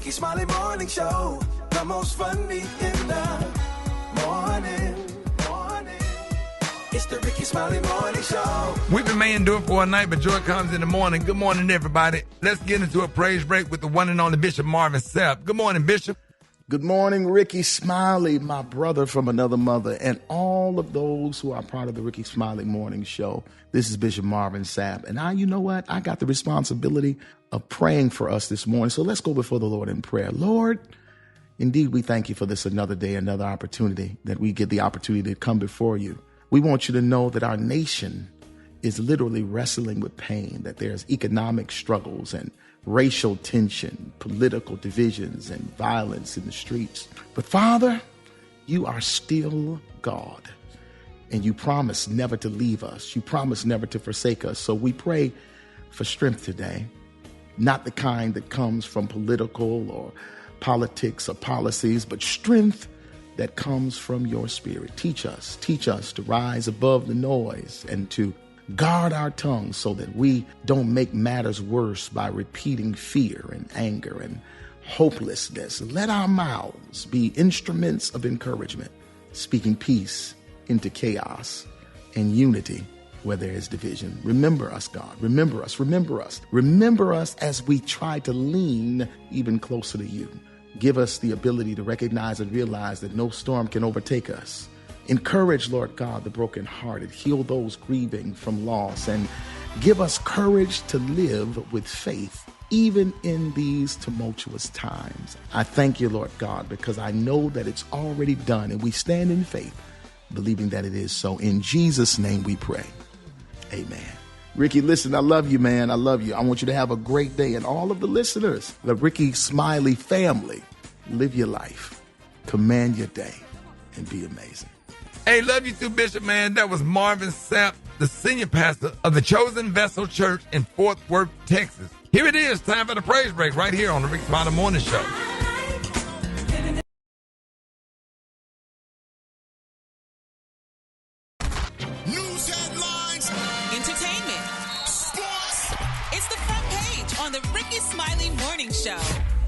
Rickey Smiley Morning Show, the most funny in the morning. It's the Rickey Smiley Morning Show. Weeping may endure for a night, but joy comes in the morning. Good morning, everybody. Let's get into a praise break with the one and only Bishop Marvin Sapp. Good morning, Bishop. Good morning, Rickey Smiley, my brother from another mother, and all of those who are part of the Rickey Smiley Morning Show. This is Bishop Marvin Sapp, and you know what? I got the responsibility of praying for us this morning. So let's go before the Lord in prayer. Lord, indeed, we thank you for this another day, another opportunity that we get the opportunity to come before you. We want you to know that our nation is literally wrestling with pain, that there's economic struggles and racial tension, political divisions, and violence in the streets. But Father, you are still God, and you promise never to leave us. You promise never to forsake us. So we pray for strength today, not the kind that comes from political or politics or policies, but strength that comes from your spirit. Teach us to rise above the noise and to guard our tongues so that we don't make matters worse by repeating fear and anger and hopelessness. Let our mouths be instruments of encouragement, speaking peace into chaos and unity where there is division. Remember us, God. Remember us. Remember us. Remember us as we try to lean even closer to you. Give us the ability to recognize and realize that no storm can overtake us. Encourage, Lord God, the brokenhearted. Heal those grieving from loss, and give us courage to live with faith, even in these tumultuous times. I thank you, Lord God, because I know that it's already done, and we stand in faith, believing that it is so. In Jesus' name we pray. Amen. Rickey, listen, I love you, man. I love you. I want you to have a great day. And all of the listeners, the Rickey Smiley family, live your life, command your day, and be amazing. Hey, love you too, Bishop, man. That was Marvin Sapp, the senior pastor of the Chosen Vessel Church in Fort Worth, Texas. Here it is, time for the praise break right here on the Rickey Smiley Morning Show. News headlines, entertainment, sports. It's the front page on the Rickey Smiley Morning Show.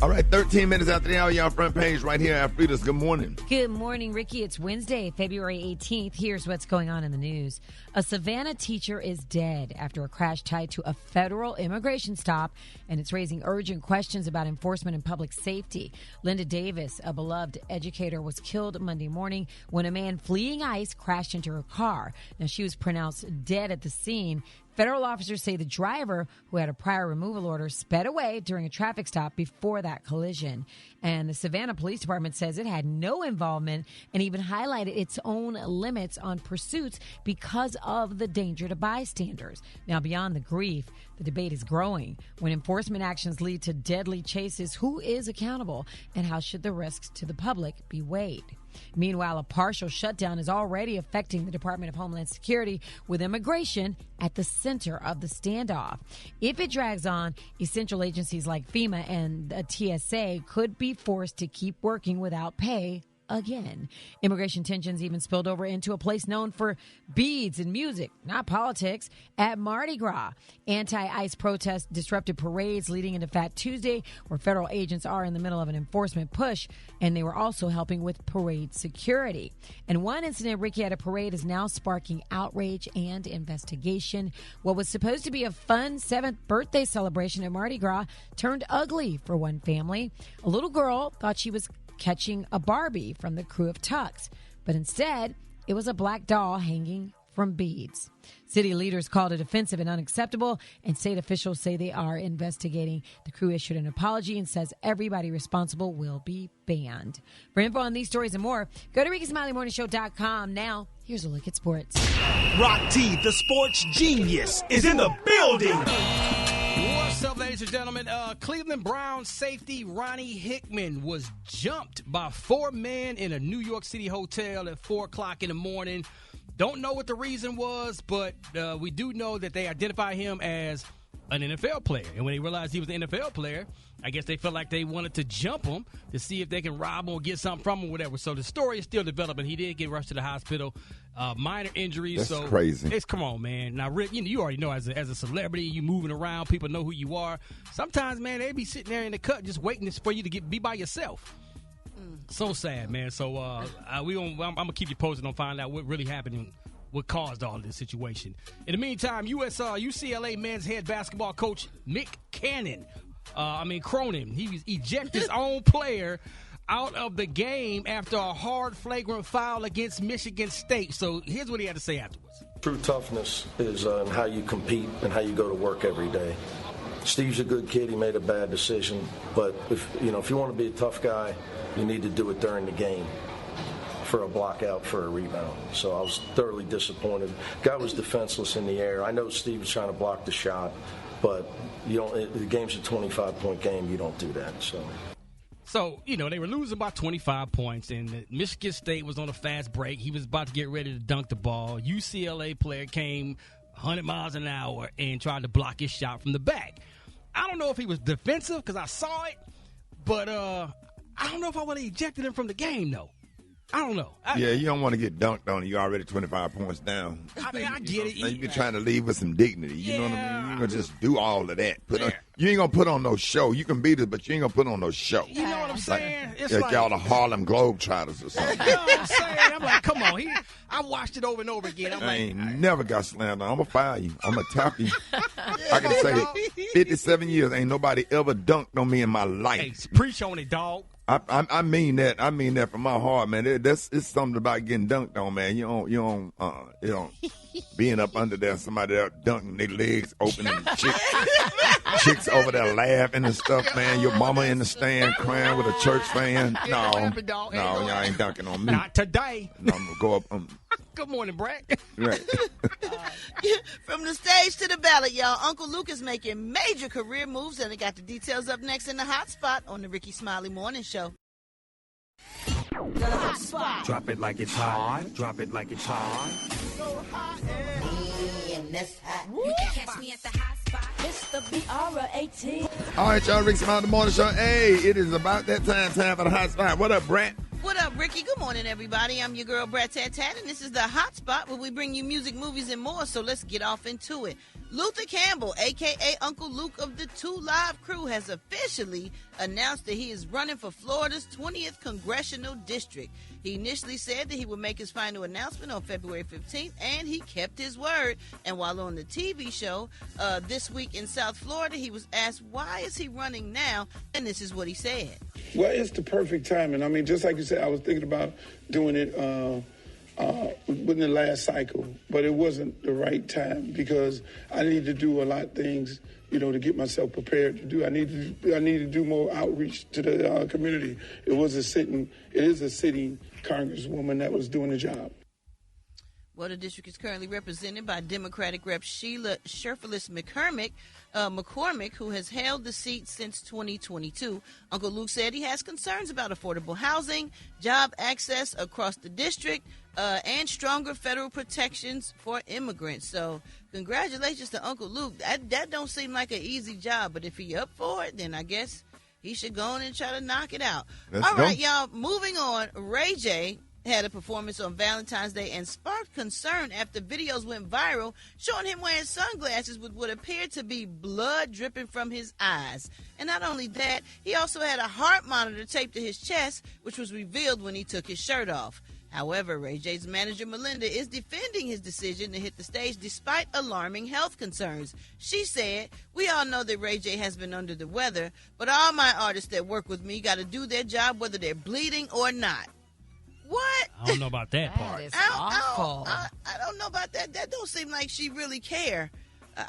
All right, 13 minutes after the hour, y'all front page right here. Afrita's, good morning. Good morning, Rickey. It's Wednesday, February 18th. Here's what's going on in the news. A Savannah teacher is dead after a crash tied to a federal immigration stop, and it's raising urgent questions about enforcement and public safety. Linda Davis, a beloved educator, was killed Monday morning when a man fleeing ICE crashed into her car. Now, she was pronounced dead at the scene. Federal officers say the driver, who had a prior removal order, sped away during a traffic stop before that collision. And the Savannah Police Department says it had no involvement and even highlighted its own limits on pursuits because of the danger to bystanders. Now, beyond the grief, the debate is growing. When enforcement actions lead to deadly chases, who is accountable and how should the risks to the public be weighed? Meanwhile, a partial shutdown is already affecting the Department of Homeland Security, with immigration at the center of the standoff. If it drags on, essential agencies like FEMA and TSA could be forced to keep working without pay again. Immigration tensions even spilled over into a place known for beads and music, not politics, at Mardi Gras. Anti-ICE protests disrupted parades leading into Fat Tuesday, where federal agents are in the middle of an enforcement push, and they were also helping with parade security. And one incident, Rickey, at a parade is now sparking outrage and investigation. What was supposed to be a fun 7th birthday celebration at Mardi Gras turned ugly for one family. A little girl thought she was catching a Barbie from the crew of Tux, but instead it was a black doll hanging from beads. City leaders called it offensive and unacceptable, and state officials say they are investigating. The crew issued an apology and says everybody responsible will be banned. For info on these stories and more, go to RickeySmileyMorningShow.com. Now, here's a look at sports. Rock T, the sports genius, is in the building. What's up, ladies and gentlemen? Cleveland Browns safety Ronnie Hickman was jumped by 4 men in a New York City hotel at 4 o'clock in the morning. Don't know what the reason was, but we do know that they identify him as an NFL player. And when they realized he was an NFL player, I guess they felt like they wanted to jump him to see if they can rob him or get something from him or whatever. So the story is still developing. He did get rushed to the hospital, minor injuries. That's crazy. Come on, man. Now, Rick, you already know as a celebrity, you moving around, people know who you are. Sometimes, man, they be sitting there in the cut just waiting for you to be by yourself. So sad, man. So I'm gonna keep you posted on finding out what really happened, what caused all this situation. In the meantime, UCLA men's head basketball coach Cronin, he ejected his own player out of the game after a hard flagrant foul against Michigan State. So here's what he had to say afterwards. True toughness is in how you compete and how you go to work every day. Steve's a good kid. He made a bad decision, but if you want to be a tough guy, you need to do it during the game for a block out, for a rebound. So I was thoroughly disappointed. Guy was defenseless in the air. I know Steve was trying to block the shot, but the game's a 25-point game. You don't do that. So, they were losing by 25 points, and Michigan State was on a fast break. He was about to get ready to dunk the ball. UCLA player came 100 miles an hour and tried to block his shot from the back. I don't know if he was defensive because I saw it, but I don't know if I would have ejected him from the game, though. I don't know. You don't want to get dunked on. You're already 25 points down. I get it. You're trying to leave with some dignity. You know what I mean? You're going to just do all of that. You ain't going to put on no show. You can beat us, but you ain't going to put on no show. You know what I'm saying? It's like y'all the Harlem Globetrotters or something. You know what I'm saying? I'm like, come on. I watched it over and over again. I ain't never got slammed on. I'm going to fire you. I'm going to tap you. I can say 57 years, ain't nobody ever dunked on me in my life. Hey, preach on it, dog. I mean that. I mean that from my heart, man. It's something about getting dunked on, man. You don't being up under there, somebody there dunking their legs open and chicks over there laughing and stuff, man. Your mama in the stand crying with a church fan. No, y'all ain't dunking on me. Not today. No, I'm gonna go up. Good morning, Brat. Right. From the stage to the ballot, y'all. Uncle Luke is making major career moves, and I got the details up next in the Hot Spot on the Rickey Smiley Morning Show. The Hot Spot. Drop it like it's hot. Drop it like it's hot. So hot and that's hot. You can catch me at the Hot Spot. It's the BR18. All right, y'all. Rickey Smiley Morning Show. Hey, it is about that time for the Hot Spot. What up, Brent? What up, Ricky? Good morning, everybody. I'm your girl, Brat, and this is the Hot Spot where we bring you music, movies, and more, so let's get off into it. Luther Campbell, a.k.a. Uncle Luke of the 2 Live Crew, has officially announced that he is running for Florida's 20th Congressional District. He initially said that he would make his final announcement on February 15th, and he kept his word. And while on the TV show This Week in South Florida, he was asked, why is he running now? And this is what he said. Well, it's the perfect timing. I mean, just like you said, I was thinking about doing it within the last cycle, but it wasn't the right time because I need to do a lot of things, to get myself prepared to do. I need to do more outreach to the community. It is a sitting congresswoman that was doing the job. Well, the district is currently represented by Democratic Rep. Sheila Sherfilis McCormick, who has held the seat since 2022. Uncle Luke said he has concerns about affordable housing, job access across the district, and stronger federal protections for immigrants. So congratulations to Uncle Luke. That don't seem like an easy job, but if he up for it, then I guess he should go on and try to knock it out. All right, y'all, moving on. Ray J had a performance on Valentine's Day and sparked concern after videos went viral showing him wearing sunglasses with what appeared to be blood dripping from his eyes. And not only that, he also had a heart monitor taped to his chest, which was revealed when he took his shirt off. However, Ray J's manager, Melinda, is defending his decision to hit the stage despite alarming health concerns. She said, we all know that Ray J has been under the weather, but all my artists that work with me got to do their job whether they're bleeding or not. What? I don't know about that part. That is awful. I don't know about that. That don't seem like she really care.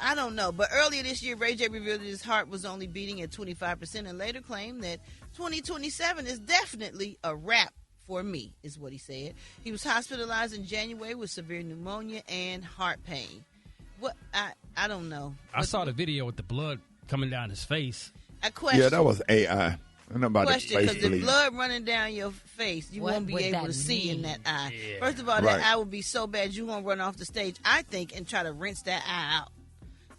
I don't know. But earlier this year, Ray J revealed that his heart was only beating at 25% and later claimed that 2027 is definitely a wrap for me, is what he said. He was hospitalized in January with severe pneumonia and heart pain. What? I don't know. I saw the video with the blood coming down his face. I question. Yeah, that was AI. Question, because the blood running down your face, you won't be able to see in that eye. Yeah. First of all, that eye will be so bad you won't run off the stage, I think, and try to rinse that eye out.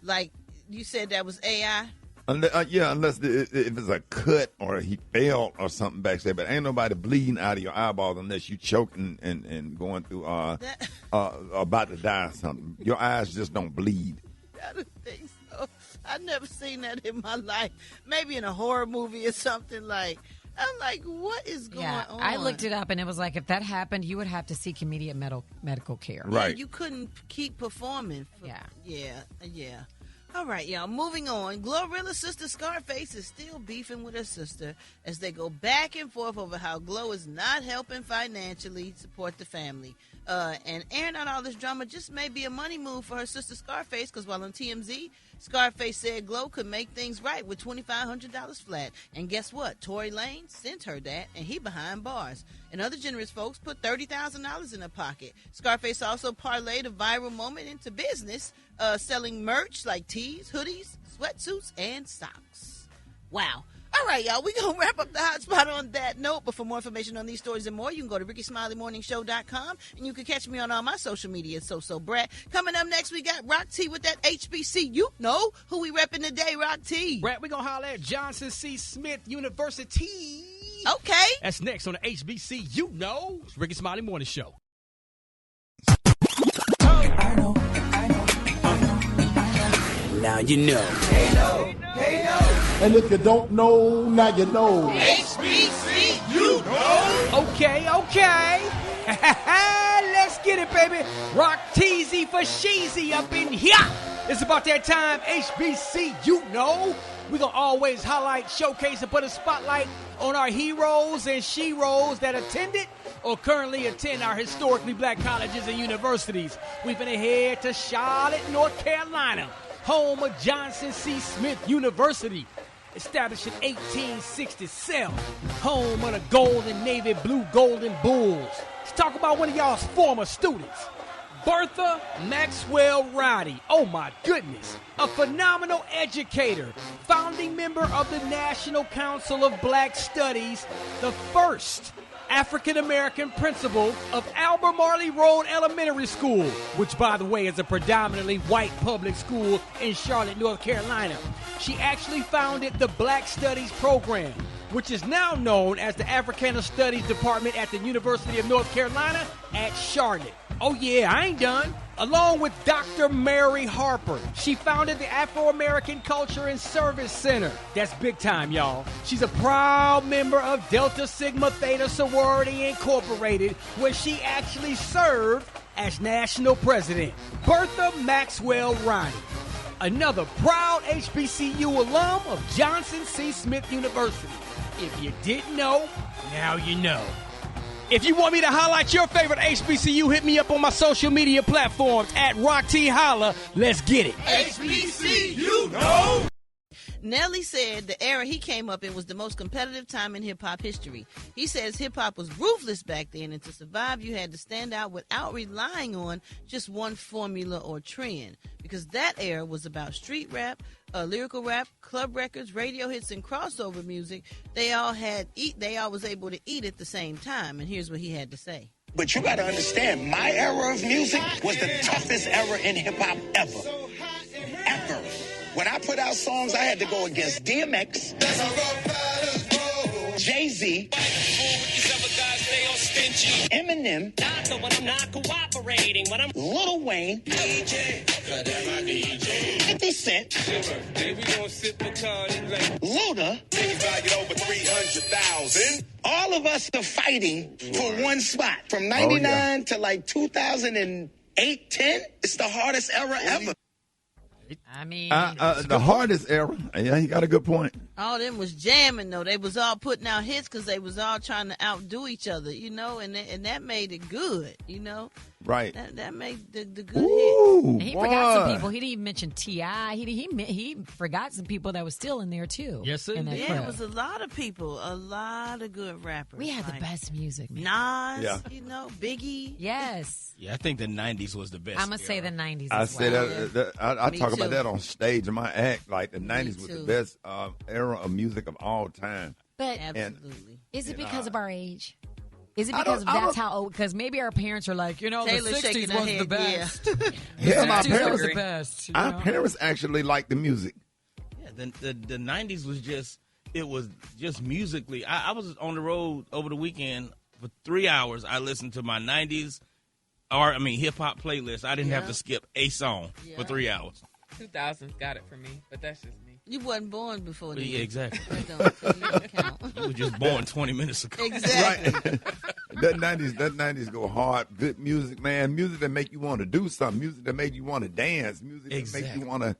Like, You said that was AI? Unless if it's a cut or he fell or something back there. But ain't nobody bleeding out of your eyeballs unless you choking and going through about to die or something. Your eyes just don't bleed. I don't think so. I've never seen that in my life. Maybe in a horror movie or something like. I'm like, what is going on? I looked it up, and it was like, if that happened, you would have to seek immediate medical care. Right. Yeah, you couldn't keep performing. Yeah. All right, y'all. Moving on. Glorilla's sister Scarface is still beefing with her sister as they go back and forth over how Glo is not helping financially support the family. And airing out all this drama just may be a money move for her sister Scarface, because while on TMZ, Scarface said Glo could make things right with $2,500 flat. And guess what? Tory Lanez sent her that, and he behind bars. And other generous folks put $30,000 in her pocket. Scarface also parlayed a viral moment into business, selling merch like tees, hoodies, sweatsuits, and socks. Wow. All right, y'all, we're going to wrap up the hot spot on that note. But for more information on these stories and more, you can go to RickySmileyMorningShow.com, and you can catch me on all my social media, So Brat. Coming up next, we got Rock T with that HBCU. You know who we repping today, Rock T. Brat, we're going to holler at Johnson C. Smith University. Okay. That's next on the HBCU. You know, it's Rickey Smiley Morning Show. Now you know. And if you don't know, now you know. HBCU. Okay. Let's get it, baby. Rock Teasy for Sheezy up in here. It's about that time, HBCU. Know. We're going to always highlight, showcase, and put a spotlight on our heroes and sheroes that attended or currently attend our historically black colleges and universities. We've been ahead to Charlotte, North Carolina, home of Johnson C. Smith University, established in 1867, home of the Golden Navy Blue Golden Bulls. Let's talk about one of y'all's former students, Bertha Maxwell Roddy. Oh my goodness. A phenomenal educator, founding member of the National Council of Black Studies, the first African-American principal of Albemarle Road Elementary School, which, by the way, is a predominantly white public school in Charlotte, North Carolina. She actually founded the Black Studies program, which is now known as the Africana Studies Department at the University of North Carolina at Charlotte. Oh yeah, I ain't done. Along with Dr. Mary Harper, she founded the Afro-American Culture and Service Center. That's big time, y'all. She's a proud member of Delta Sigma Theta Sorority Incorporated, where she actually served as national president. Bertha Maxwell Roddy, another proud HBCU alum of Johnson C. Smith University. If you didn't know, now you know. If you want me to highlight your favorite HBCU, hit me up on my social media platforms at Rock T Holla. Let's get it. HBCU, no! Nelly said the era he came up in was the most competitive time in hip-hop history. He says hip-hop was ruthless back then, and to survive, you had to stand out without relying on just one formula or trend, because that era was about street rap, lyrical rap, club records, radio hits, and crossover music. They all was able to eat at the same time, and here's what he had to say. But you got to understand, my era of music was the toughest era in hip-hop ever. Ever. When I put out songs, I had to go against DMX, Jay-Z, Eminem, Lil Wayne, 50 Cent, Luda. All of us are fighting for one spot. From 99 to like 2008, 10, it's the hardest era ever. I mean, the hardest era. Yeah, you got a good point. All them was jamming though. They was all putting out hits because they was all trying to outdo each other, you know, and that made it good, you know. Right. That made the good Ooh, hits. And he forgot some people. He didn't even mention T.I. He forgot some people that was still in there too. Yes, sir. Yeah, it was a lot of people, a lot of good rappers. We had the best music, man. Nas, you know, Biggie. Yes. Yeah, I think the 90s was the best. I'm going to say the 90s I as say well. I talk too. about that on stage in my act. Like the 90s was too. the best era of music of all time. But Absolutely. is it because of our age? Is it because that's how? Because maybe our parents are like, the Taylor's 60s was the best. Yeah, my 60s parents was the best. Our parents actually liked the music. Yeah, the 90s was just musically. I was on the road over the weekend for 3 hours. I listened to my 90s hip hop playlist. I didn't have to skip a song for 3 hours. 2000s got it for me, but that's just me. You wasn't born before then. Yeah, exactly. So you don't count. You were just born 20 minutes ago. Exactly. Right. That 90s go hard. Good music, man. Music that make you want to do something. Music that make you want to dance. Music that make you want to.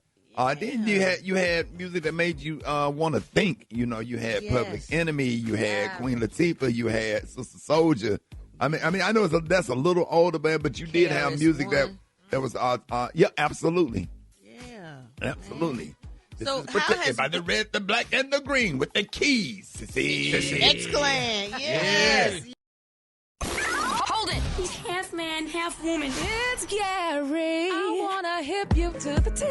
Then you had music that made you want to think. You had Public Enemy. You had Queen Latifah. You had Sister Soldier. I mean, I know that's a little older, man, but you did have music that was. Yeah, absolutely. Yeah. Absolutely. This So is protected by the red, the black, and the green with the keys. X-Clan, yes. Hold it. He's half man, half woman. It's Gary. I wanna hip you to the T.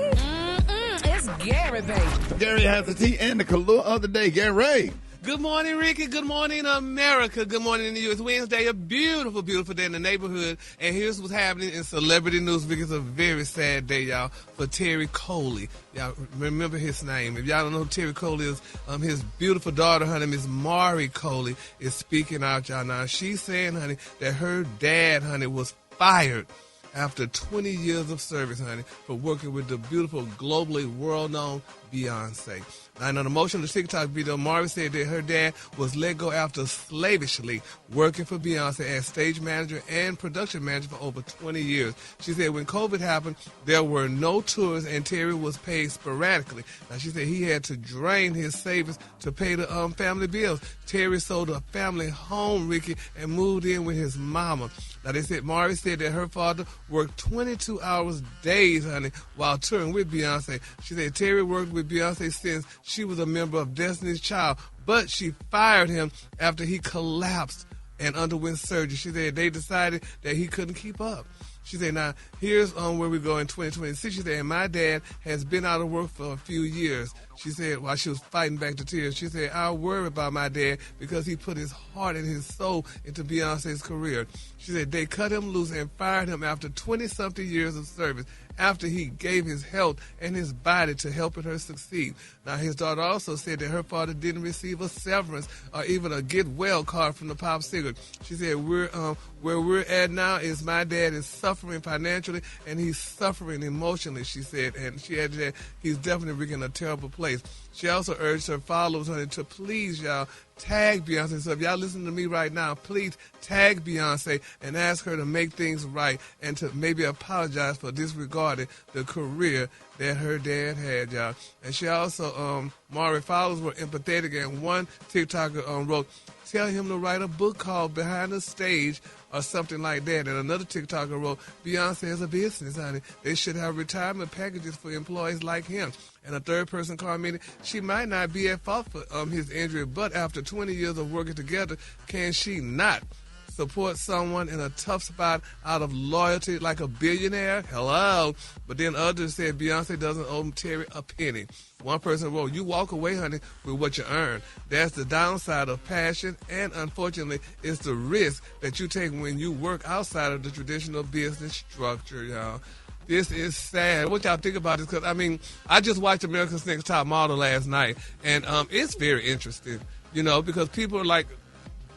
It's Gary, baby. Gary has the tea and the Collier other day. Gary. Good morning, Ricky. Good morning, America. Good morning to you. It's Wednesday, a beautiful, beautiful day in the neighborhood. And here's what's happening in celebrity news, because it's a very sad day, y'all, for Terry Collier. Y'all remember his name. If y'all don't know who Terry Collier is, his beautiful daughter, honey, Miss Mari Collier, is speaking out, y'all. Now, she's saying, honey, that her dad, honey, was fired after 20 years of service, honey, for working with the beautiful, globally world-known Beyonce. Now, in an emotional TikTok video, Marvin said that her dad was let go after slavishly working for Beyonce as stage manager and production manager for over 20 years. She said when COVID happened, there were no tours and Terry was paid sporadically. Now, she said he had to drain his savings to pay the family bills. Terry sold a family home, Ricky, and moved in with his mama. Now, they said Marvin said that her father worked 22 hours days, honey, while touring with Beyonce. She said Terry worked with Beyonce since she was a member of Destiny's Child, but she fired him after he collapsed and underwent surgery. She said they decided that he couldn't keep up. She said, now, here's where we go in 2026. She said, and my dad has been out of work for a few years. She said, while she was fighting back the tears, she said, I worry about my dad because he put his heart and his soul into Beyonce's career. She said, they cut him loose and fired him after 20-something years of service, after he gave his health and his body to helping her succeed. Now, his daughter also said that her father didn't receive a severance or even a get well card from the pop singer. She said, where we're at now is my dad is suffering financially and he's suffering emotionally, she said. And she added that he's definitely in a terrible place. She also urged her followers, honey, to please, y'all, tag Beyonce. So if y'all listen to me right now, please tag Beyonce and ask her to make things right and to maybe apologize for disregarding the career that her dad had, y'all. And she also, Mari followers were empathetic, and one TikToker wrote, tell him to write a book called Behind the Stage or something like that. And another TikToker wrote, Beyonce has a business, honey. They should have retirement packages for employees like him. And a third person commented, she might not be at fault for his injury, but after 20 years of working together, can she not support someone in a tough spot out of loyalty like a billionaire? Hello. But then others said Beyonce doesn't owe Terry a penny. One person wrote, you walk away, honey, with what you earn. That's the downside of passion, and unfortunately, it's the risk that you take when you work outside of the traditional business structure, y'all. This is sad. What y'all think about this? Because, I mean, I just watched America's Next Top Model last night, and it's very interesting, because people are like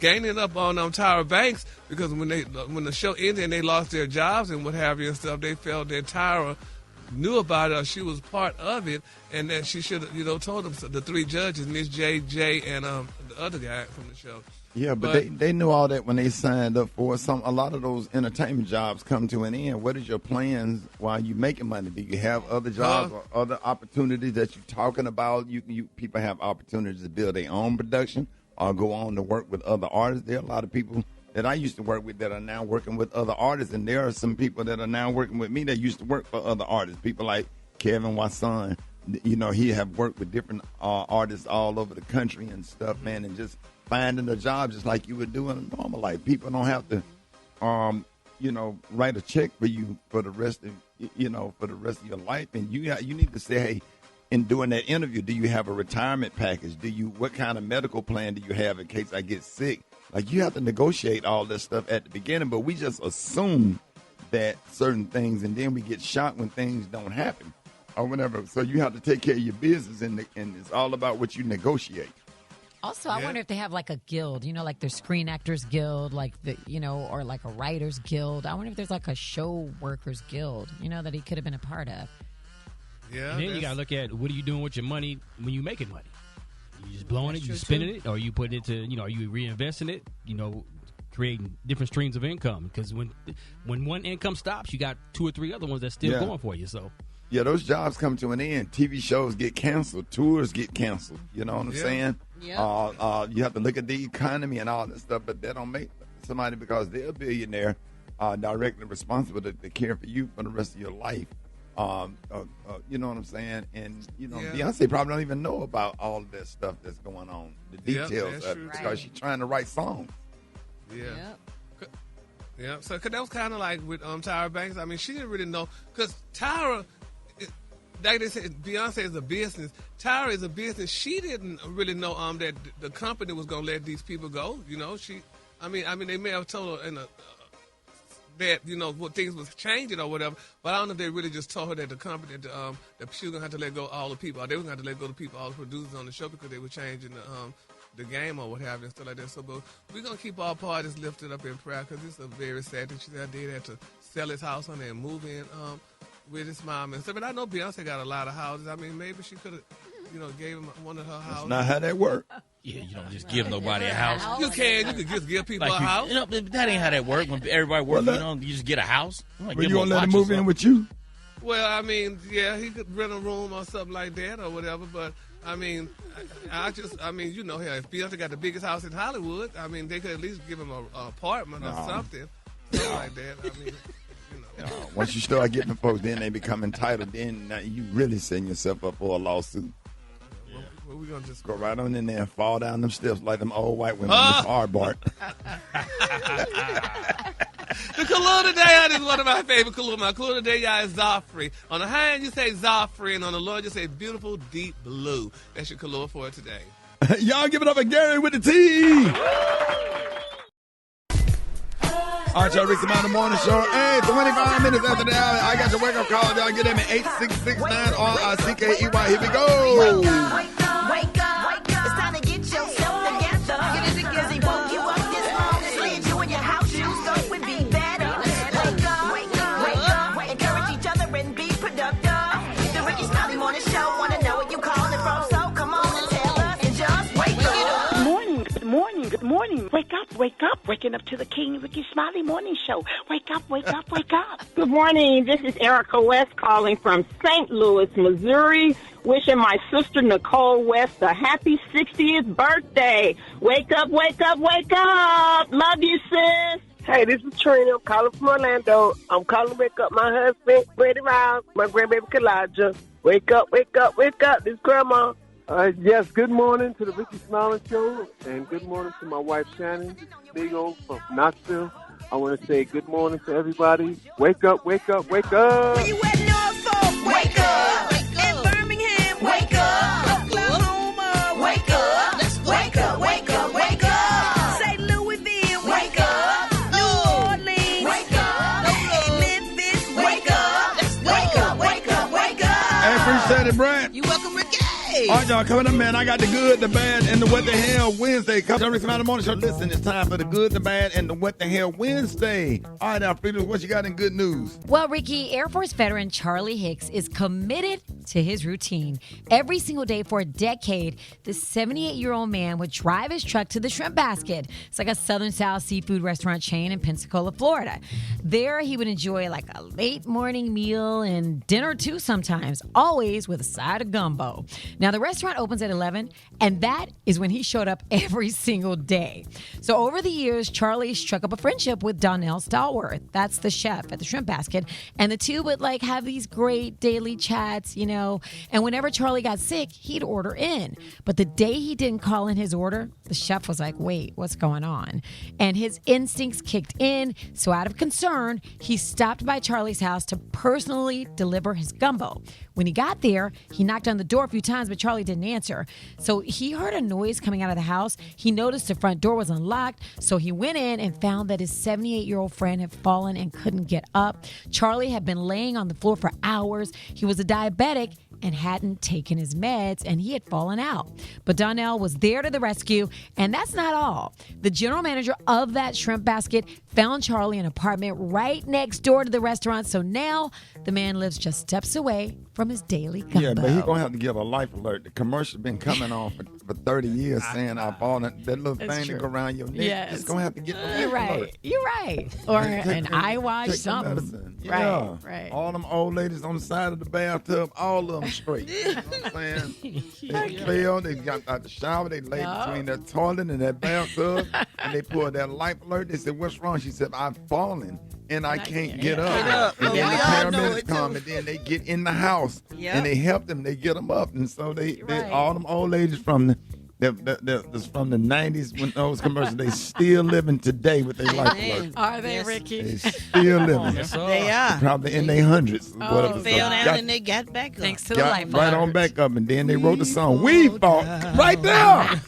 gaining up on Tyra Banks, because when the show ended and they lost their jobs and what have you and stuff, they felt that Tyra knew about it, or she was part of it, and that she should have, told them, so the three judges, Miss J, and the other guy from the show. Yeah, but they knew all that when they signed up for it. A lot of those entertainment jobs come to an end. What is your plans while you making money? Do you have other jobs or other opportunities that you're talking about? You people have opportunities to build their own production or go on to work with other artists. There are a lot of people that I used to work with that are now working with other artists, and there are some people that are now working with me that used to work for other artists. People like Kevin Wasson, he have worked with different artists all over the country and stuff, man, and just finding a job just like you would do in a normal life. People don't have to, write a check for you for the rest of, your life, and you need to say, hey, in doing that interview, do you have a retirement package? What kind of medical plan do you have in case I get sick? Like, you have to negotiate all this stuff at the beginning, but we just assume that certain things, and then we get shocked when things don't happen or whatever. So you have to take care of your business, and it's all about what you negotiate. Also, I wonder if they have like a guild, like their Screen Actors Guild, like or like a Writers Guild. I wonder if there's like a Show Workers Guild, that he could have been a part of. Yeah. And then you got to look at what are you doing with your money when you making money. You just blowing it, you spending it, or you put it into, are you reinvesting it, creating different streams of income. Because when one income stops, you got 2 or 3 other ones that's still going for you. So. Yeah, those jobs come to an end. TV shows get canceled. Tours get canceled. You know what I'm saying? Yeah. You have to look at the economy and all that stuff, but that don't make somebody, because they're a billionaire, directly responsible to care for you for the rest of your life. You know what I'm saying? And, Beyonce probably don't even know about all of that stuff that's going on, the details of it, because she's trying to write songs. Yeah. Yeah, so cause that was kind of like with Tyra Banks. I mean, she didn't really know, because Tyra, like they said, Beyonce is a business. Tyra is a business. She didn't really know that the company was gonna let these people go. I mean, they may have told her that what things was changing or whatever. But I don't know if they really just told her that the company that she was gonna have to let go all the people. Or they were gonna have to let go the people, all the producers on the show, because they were changing the game or what have you and stuff like that. So, but we're going to keep all parties lifted up in prayer, because it's a very sad thing. She said Dad had to sell his house on there and move in with his mom and stuff. But I know Beyonce got a lot of houses. I mean, maybe she could have, gave him one of her houses. That's not how that works. Yeah, you don't just give nobody a house. You could just give people a house. That ain't how that works. When everybody works, you just get a house. You going to let him move in with you? Well, I mean, yeah, he could rent a room or something like that or whatever, but I mean, if Beyonce got the biggest house in Hollywood, I mean, they could at least give him an apartment or something like that. I mean, once you start getting folks, then they become entitled. Then you really setting yourself up for a lawsuit. Well, we're gonna just go right on in there and fall down them steps like them old white women. Hard Bart. The color today is one of my favorite color. My color today, y'all, is Zofri. On the high end, you say Zofri, and on the low end, you say beautiful deep blue. That's your color for today. Y'all give it up for Gary with the T. All right, y'all, Rickey Smiley Morning Show. Hey, 25 minutes after the hour, I got your wake-up call. Y'all get them at 866-9-RICKEY. Here we go. Wake up. It's time to get yourself together. Get it together. They woke you up this morning. Slid you in your house shoes, so it be better. Wake up. Encourage each other and be productive. The Rickey Smiley Morning Show. Wanna know where you calling from? So come on and tell us and just wake up. Good morning. Wake up. Waking up to the King Rickey Smiley Morning Show. Wake up. Good morning. This is Erica West calling from St. Louis, Missouri, wishing my sister Nicole West a happy 60th birthday. Wake up. Love you, sis. Hey, this is Trina. I'm calling from Orlando. I'm calling to wake up my husband, Brady Rouse, my grandbaby Collier. Wake up. This is Grandma. Yes, good morning to the Rickey Smiley Show, and good morning to my wife, Shannon, Big O from Knoxville. I want to say good morning to everybody. Wake up. Where you at Norfolk? Wake up. In Birmingham, wake up. Oklahoma, wake up. Wake up. St. Louisville, wake up. New Orleans, wake up. Memphis, wake up. Wake up. Hey, appreciate it, Brent. You welcome, Rickey. All right, y'all, coming up, man. I got the good, the bad, and the what the hell Wednesday. Come to Rickey Smiley Morning Show. Listen, it's time for the good, the bad, and the what the hell Wednesday. All right, Alfredo, what you got in good news? Well, Ricky, Air Force veteran Charlie Hicks is committed to his routine. Every single day for a decade, this 78-year-old man would drive his truck to the Shrimp Basket. It's like a Southern Style seafood restaurant chain in Pensacola, Florida. There, he would enjoy like a late morning meal and dinner too sometimes, always with a side of gumbo. Now, the restaurant opens at 11, and that is when he showed up every single day. So over the years, Charlie struck up a friendship with Donnell Stallworth. That's the chef at the Shrimp Basket. And the two would like have these great daily chats, and whenever Charlie got sick, he'd order in. But the day he didn't call in his order, the chef was like, wait, what's going on? And his instincts kicked in. So out of concern, he stopped by Charlie's house to personally deliver his gumbo. When he got there, he knocked knocked on the door a few times, but Charlie didn't answer. So he heard a noise coming out of the house. He noticed the front door was unlocked, so he went in and found that his 78-year-old friend had fallen and couldn't get up. Charlie had been laying on the floor for hours. He was a diabetic and hadn't taken his meds, and he had fallen out. But Donnell was there to the rescue, and that's not all. The general manager of that shrimp basket found Charlie an apartment right next door to the restaurant, so now the man lives just steps away from his daily gumbo. Yeah, but he's going to have to give a life alert. The commercial's been coming on for 30 years saying I fall. That little thing that go around your neck, Yes. it's going to have to get the life You're right. alert. You're right. Or an eye wash, Take the something. medicine. Right, Yeah. right. All them old ladies on the side of the bathtub, all of them straight. You know what I'm saying? They fell, they got out the shower, they laid between that toilet and that bathtub, and they pulled that life alert. They said, "What's wrong?" She said, "I've fallen and I can't get up." And then the paramedics come, and then they get in the house and they help them. They get them up, and so they all them old ladies from that's from the 90s when those commercials, they still living today with their life alert. Are they, Ricky? They still living. They are. Probably in their hundreds. Fell down and they got back up. Thanks to the life right alert. on back up, and then they wrote the song. We fought right there.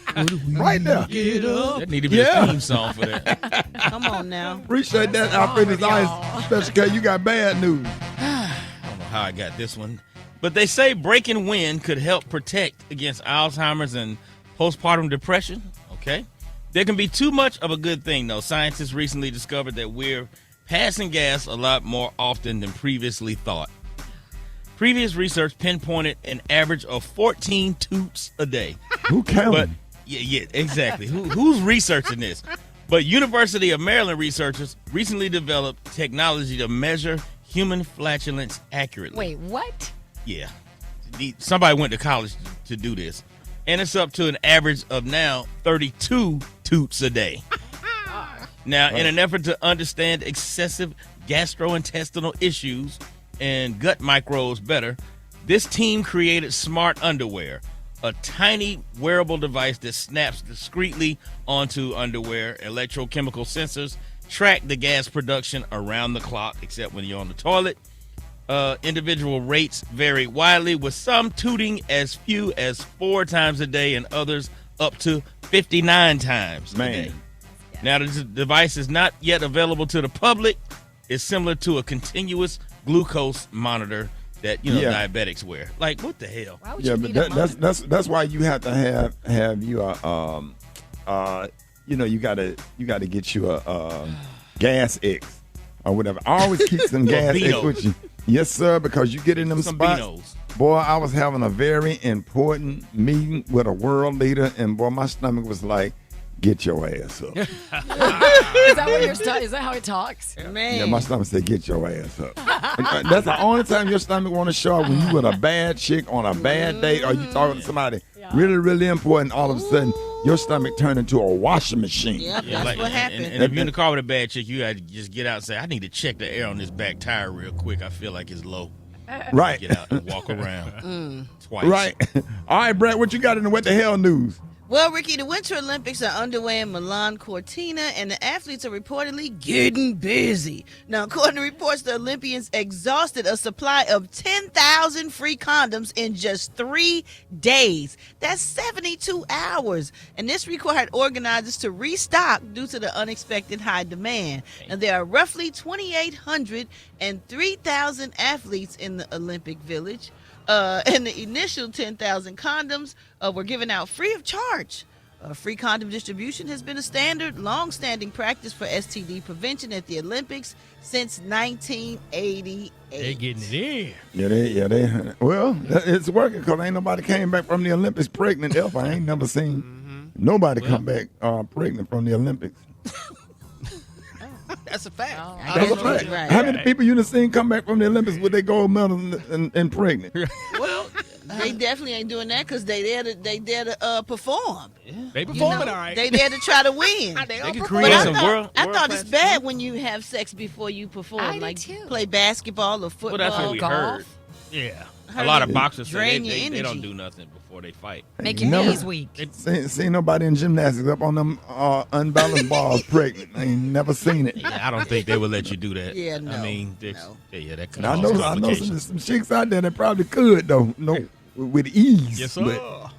Right there. Get up. That need to be a theme song for that. Come on now. Appreciate that, Alfred's Ice. Special K, you got bad news. I don't know how I got this one. But they say breaking wind could help protect against Alzheimer's and postpartum depression. Okay. There can be too much of a good thing, though. Scientists recently discovered that we're passing gas a lot more often than previously thought. Previous research pinpointed an average of 14 toots a day. Who counted? But yeah, exactly. Who's researching this? But University of Maryland researchers recently developed technology to measure human flatulence accurately. Wait, what? Yeah. Somebody went to college to do this. And it's up to an average of now 32 toots a day. Now, in an effort to understand excessive gastrointestinal issues and gut microbes better, this team created smart underwear, a tiny wearable device that snaps discreetly onto underwear. Electrochemical sensors track the gas production around the clock, except when you're on the toilet. Individual rates vary widely, with some tooting as few as 4 times a day and others up to 59 times a day. Now, the device is not yet available to the public. It's similar to a continuous glucose monitor that diabetics wear. Like, what the hell? Why would you need a but that's why you have to have you you gotta get you a Gas X or whatever. I always keep some Gas X with you. Yes, sir, because you get in them spots. Beanos. Boy, I was having a very important meeting with a world leader, and boy, my stomach was like, "Get your ass up." Is that what is that how it talks? Man. Yeah, my stomach said, "Get your ass up." That's the only time your stomach want to show up, when you with a bad chick on a bad date, or you talking to somebody really, really important. All of a sudden, your stomach turned into a washing machine. Yep, that's what happened. And if you're in the car with a bad chick, you got to just get out and say, "I need to check the air on this back tire real quick. I feel like it's low." Right. Get out and walk around twice. Right. All right, Brett, what you got in the What the Hell news? Well, Ricky, the Winter Olympics are underway in Milan Cortina, and the athletes are reportedly getting busy. Now, according to reports, the Olympians exhausted a supply of 10,000 free condoms in just 3 days. That's 72 hours. And this required organizers to restock due to the unexpected high demand. Now, there are roughly 2,800 and 3,000 athletes in the Olympic Village. And the initial 10,000 condoms were given out free of charge. Free condom distribution has been a standard, long-standing practice for STD prevention at the Olympics since 1988. They're getting it in. Yeah, they. Well, it's working because ain't nobody came back from the Olympics pregnant. I ain't never seen nobody come back pregnant from the Olympics. That's a fact. That's a fact. Right. How many people you done seen come back from the Olympics with their gold medals and pregnant? Well, they definitely ain't doing that because they there to perform. They performing all right. They there to try to win. They can create some world. I thought it's bad when you have sex before you perform. I do like too. play basketball or football. Well, that's what we golf. heard. Yeah. A lot of boxers say Drain your they energy. don't do nothing before they fight. Make your knees weak. Seen nobody in gymnastics up on them unbalanced balls pregnant. I ain't never seen it. Yeah, I don't think they would let you do that. Yeah, no. I mean, that could I cause know complications. some chicks out there that probably could though. No. with ease. Yes, sir. But,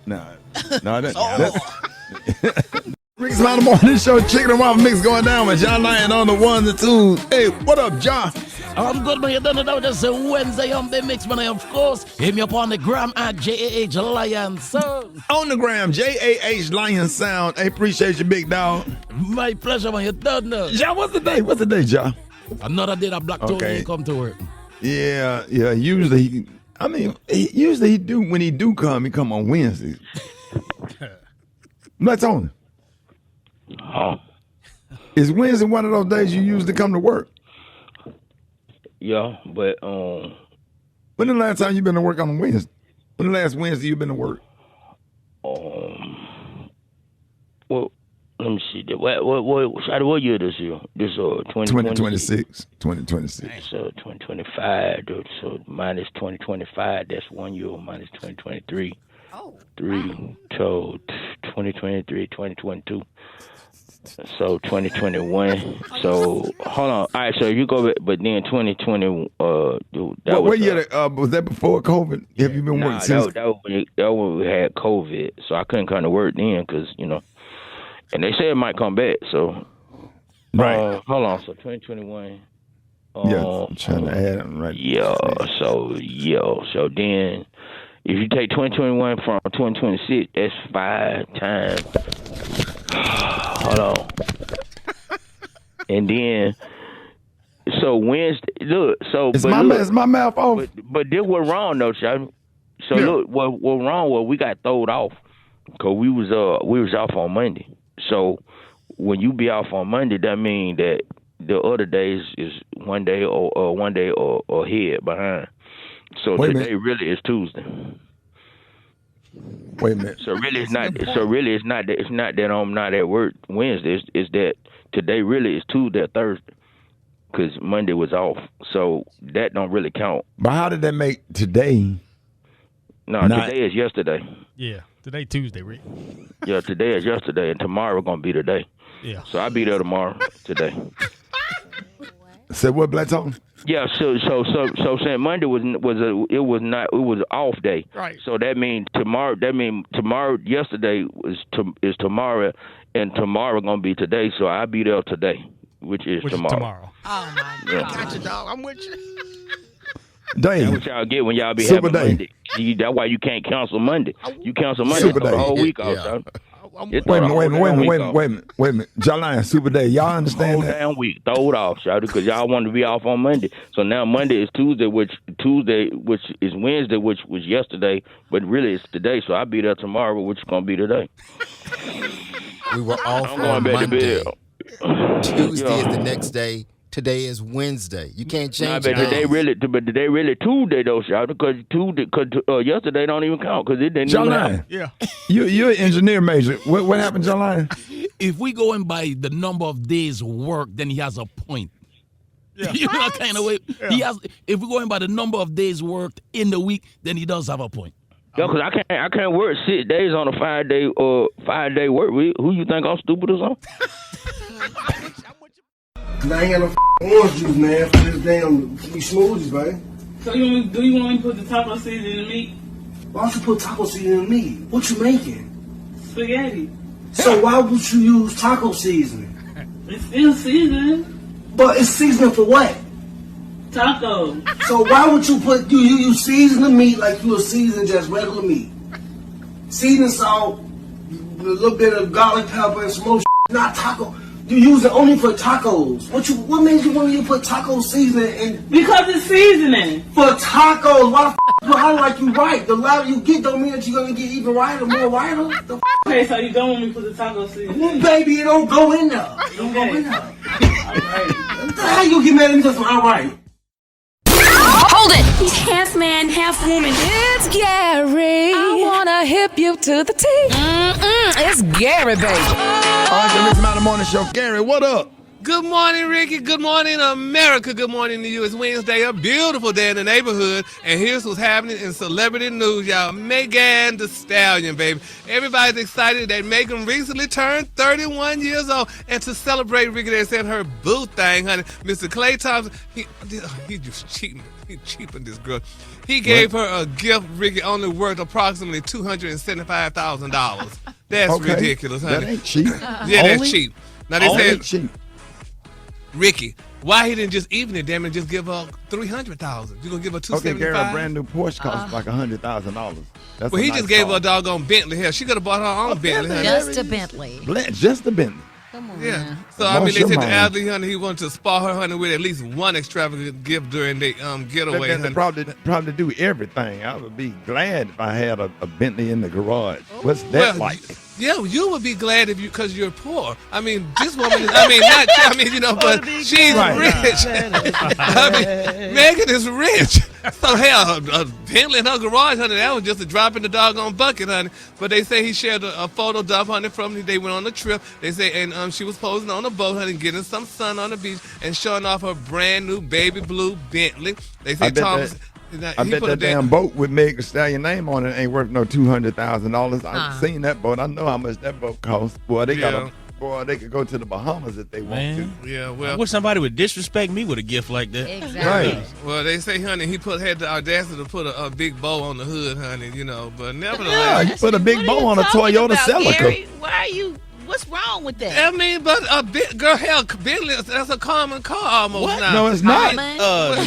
that's Rickey Smiley Morning Show, Chicken and Waffle Mix going down with John Lyon on the ones and twos. Hey, what up, John? I'm good, man. You don't know that's a Wednesday on the mix, man. Of course, hit me up on the gram at JAH Lion Sound. On the gram, JAH Lion Sound. Hey, appreciate you, big dog. My pleasure, man. You don't know. John, what's the day? What's the day, John? Another day that Black Tony ain't come to work. Yeah. Usually, he do when he do come. He come on Wednesdays. Black Tony. Is Wednesday one of those days you usually come to work? Yeah, but when the last time you been to work on Wednesday? When the last Wednesday you been to work? Well, let me see. What year this year? This 2026. 2026. So 2025. So minus 2025. That's 1 year. Minus 2023. Oh. 3. So 2023, 2022. So 2021. So hold on. All right. So you go, but then 2020. What year? Was that before COVID? Have you been working since? That when we had COVID. So I couldn't come to work then because and they said it might come back. So right. Hold on. So 2021. I'm trying to add them right. Yeah. So then. If you take 2021 from 2026, that's 5 times. Hold on. And then, so Wednesday, look, so. Is my mouth off? But this was wrong, though, Shawty. So look, what wrong was we got throwed off because we was off on Monday. So when you be off on Monday, that means that the other days is one day or ahead behind. So today really is Tuesday. Wait a minute. So really it's not that I'm not at work Wednesday. It's that today really is Tuesday or Thursday because Monday was off. So that don't really count. But how did that make today? No, today is yesterday. Yeah, today Tuesday, Rick. Yeah, today is yesterday, and tomorrow gonna be today. Yeah. So I'll be there tomorrow. Today. Said what, Black Tone? Yeah, so saying Monday was off day. Right. So that means tomorrow. Yesterday is tomorrow, and tomorrow gonna be today. So I'll be there today, which is tomorrow. Oh my God! Got you, dog. I'm with you. Damn. That's what y'all get when y'all be Super having day. Monday. That's why you can't cancel Monday. You cancel Monday Super for the day. whole week off, Yeah. dog. Wait a minute. John Lyon, Super Day. Y'all understand whole that? damn week. Throw it off, shawty, because y'all want to be off on Monday. So now Monday is Tuesday, which is Wednesday, which was yesterday, but really it's today. So I'll be there tomorrow, which is going to be today. We were off I'm on going back Monday. to bed. Tuesday is the next day. Today is Wednesday. You can't change but today it. really Tuesday though, shawty, because yesterday don't even count because it didn't John even Lyon. happen. Yeah. You're an engineer major. What happened, John Lyon? If we going by the number of days worked, then he has a point. Yeah. You know that kind of way. Yeah. He has. If we're going by the number of days worked in the week, then he does have a point. Yo, because I can't work 6 days on a 5-day work week. Who you think I'm stupid or something? Cause I ain't got no orange juice, man, for this damn these smoothies, man. So do you want me to put the taco seasoning in the meat? Why don't you put taco seasoning in the meat? What you making? Spaghetti. So why would you use taco seasoning? It's still seasoning. But it's seasoning for what? Taco. So why would you you season the meat like you would season just regular meat? Seasoning salt, a little bit of garlic pepper and some more not taco. You use it only for tacos. What made you want to put taco seasoning in? Because it's seasoning. For tacos. Why the do I like you right? The louder you get don't mean that you're going to get even righter, more righter. Okay, so you don't want me to put the taco seasoning? Well, baby, it don't go in there. It don't go in there. What the hell you get mad at me just for all right? Hold it! He's half man, half woman. It's Gary. I wanna hip you to the T. It's Gary, baby. All right, the Rickey Smiley Morning Show. Gary, what up? Good morning, Ricky. Good morning, America. Good morning to you. It's Wednesday, a beautiful day in the neighborhood. And here's what's happening in celebrity news, y'all. Megan Thee Stallion, baby. Everybody's excited that Megan recently turned 31 years old. And to celebrate, Ricky, they sent her boo thing, honey. Mr. Clay Thompson, he just cheating. He cheapened this girl. He gave her a gift, Ricky, only worth approximately $275,000. That's Okay. ridiculous, honey. That ain't cheap. Yeah, that's cheap. Now they Only said, cheap. Ricky, why he didn't just even it, damn it, just give her $300,000? You gonna give her Okay, $275,000? Gary, a brand new Porsche costs like $100,000. That's Well, a he nice just gave car. her a doggone Bentley. Hell, she could have bought her own Bentley. honey. Just a Bentley. Just a Bentley. Yeah. So I mean, they Your said the mind. athlete, honey, he wanted to spar her, honey, with at least one extravagant gift during the getaway. They honey. probably do everything. I would be glad if I had a Bentley in the garage. What's that Well, like? Yeah, you would be glad if because you're poor. I mean, this woman is, but she's Right. rich. I mean, Megan is rich. So, hell, a Bentley in her garage, honey, that was just a drop in the doggone bucket, honey. But they say he shared a photo dump, honey, from they went on a trip. They say, and she was posing on a boat, honey, getting some sun on the beach and showing off her brand new baby blue Bentley. They say I bet Thomas. I bet that damn boat with Meg Thee Stallion name on it ain't worth no $200,000. I've seen that boat. I know how much that boat costs. Boy, they they could go to the Bahamas if they want to. Yeah, I well, wish somebody would disrespect me with a gift like that. Exactly. Right. well, they say, honey, he had the audacity to put a big bow on the hood, honey, but Yeah, nevertheless. you put a big bow on a Talking Toyota about, Celica. Gary, why are you? What's wrong with that? I mean, but a big girl, hell, Bentley, that's a common car almost What? now. No, it's not. Boy,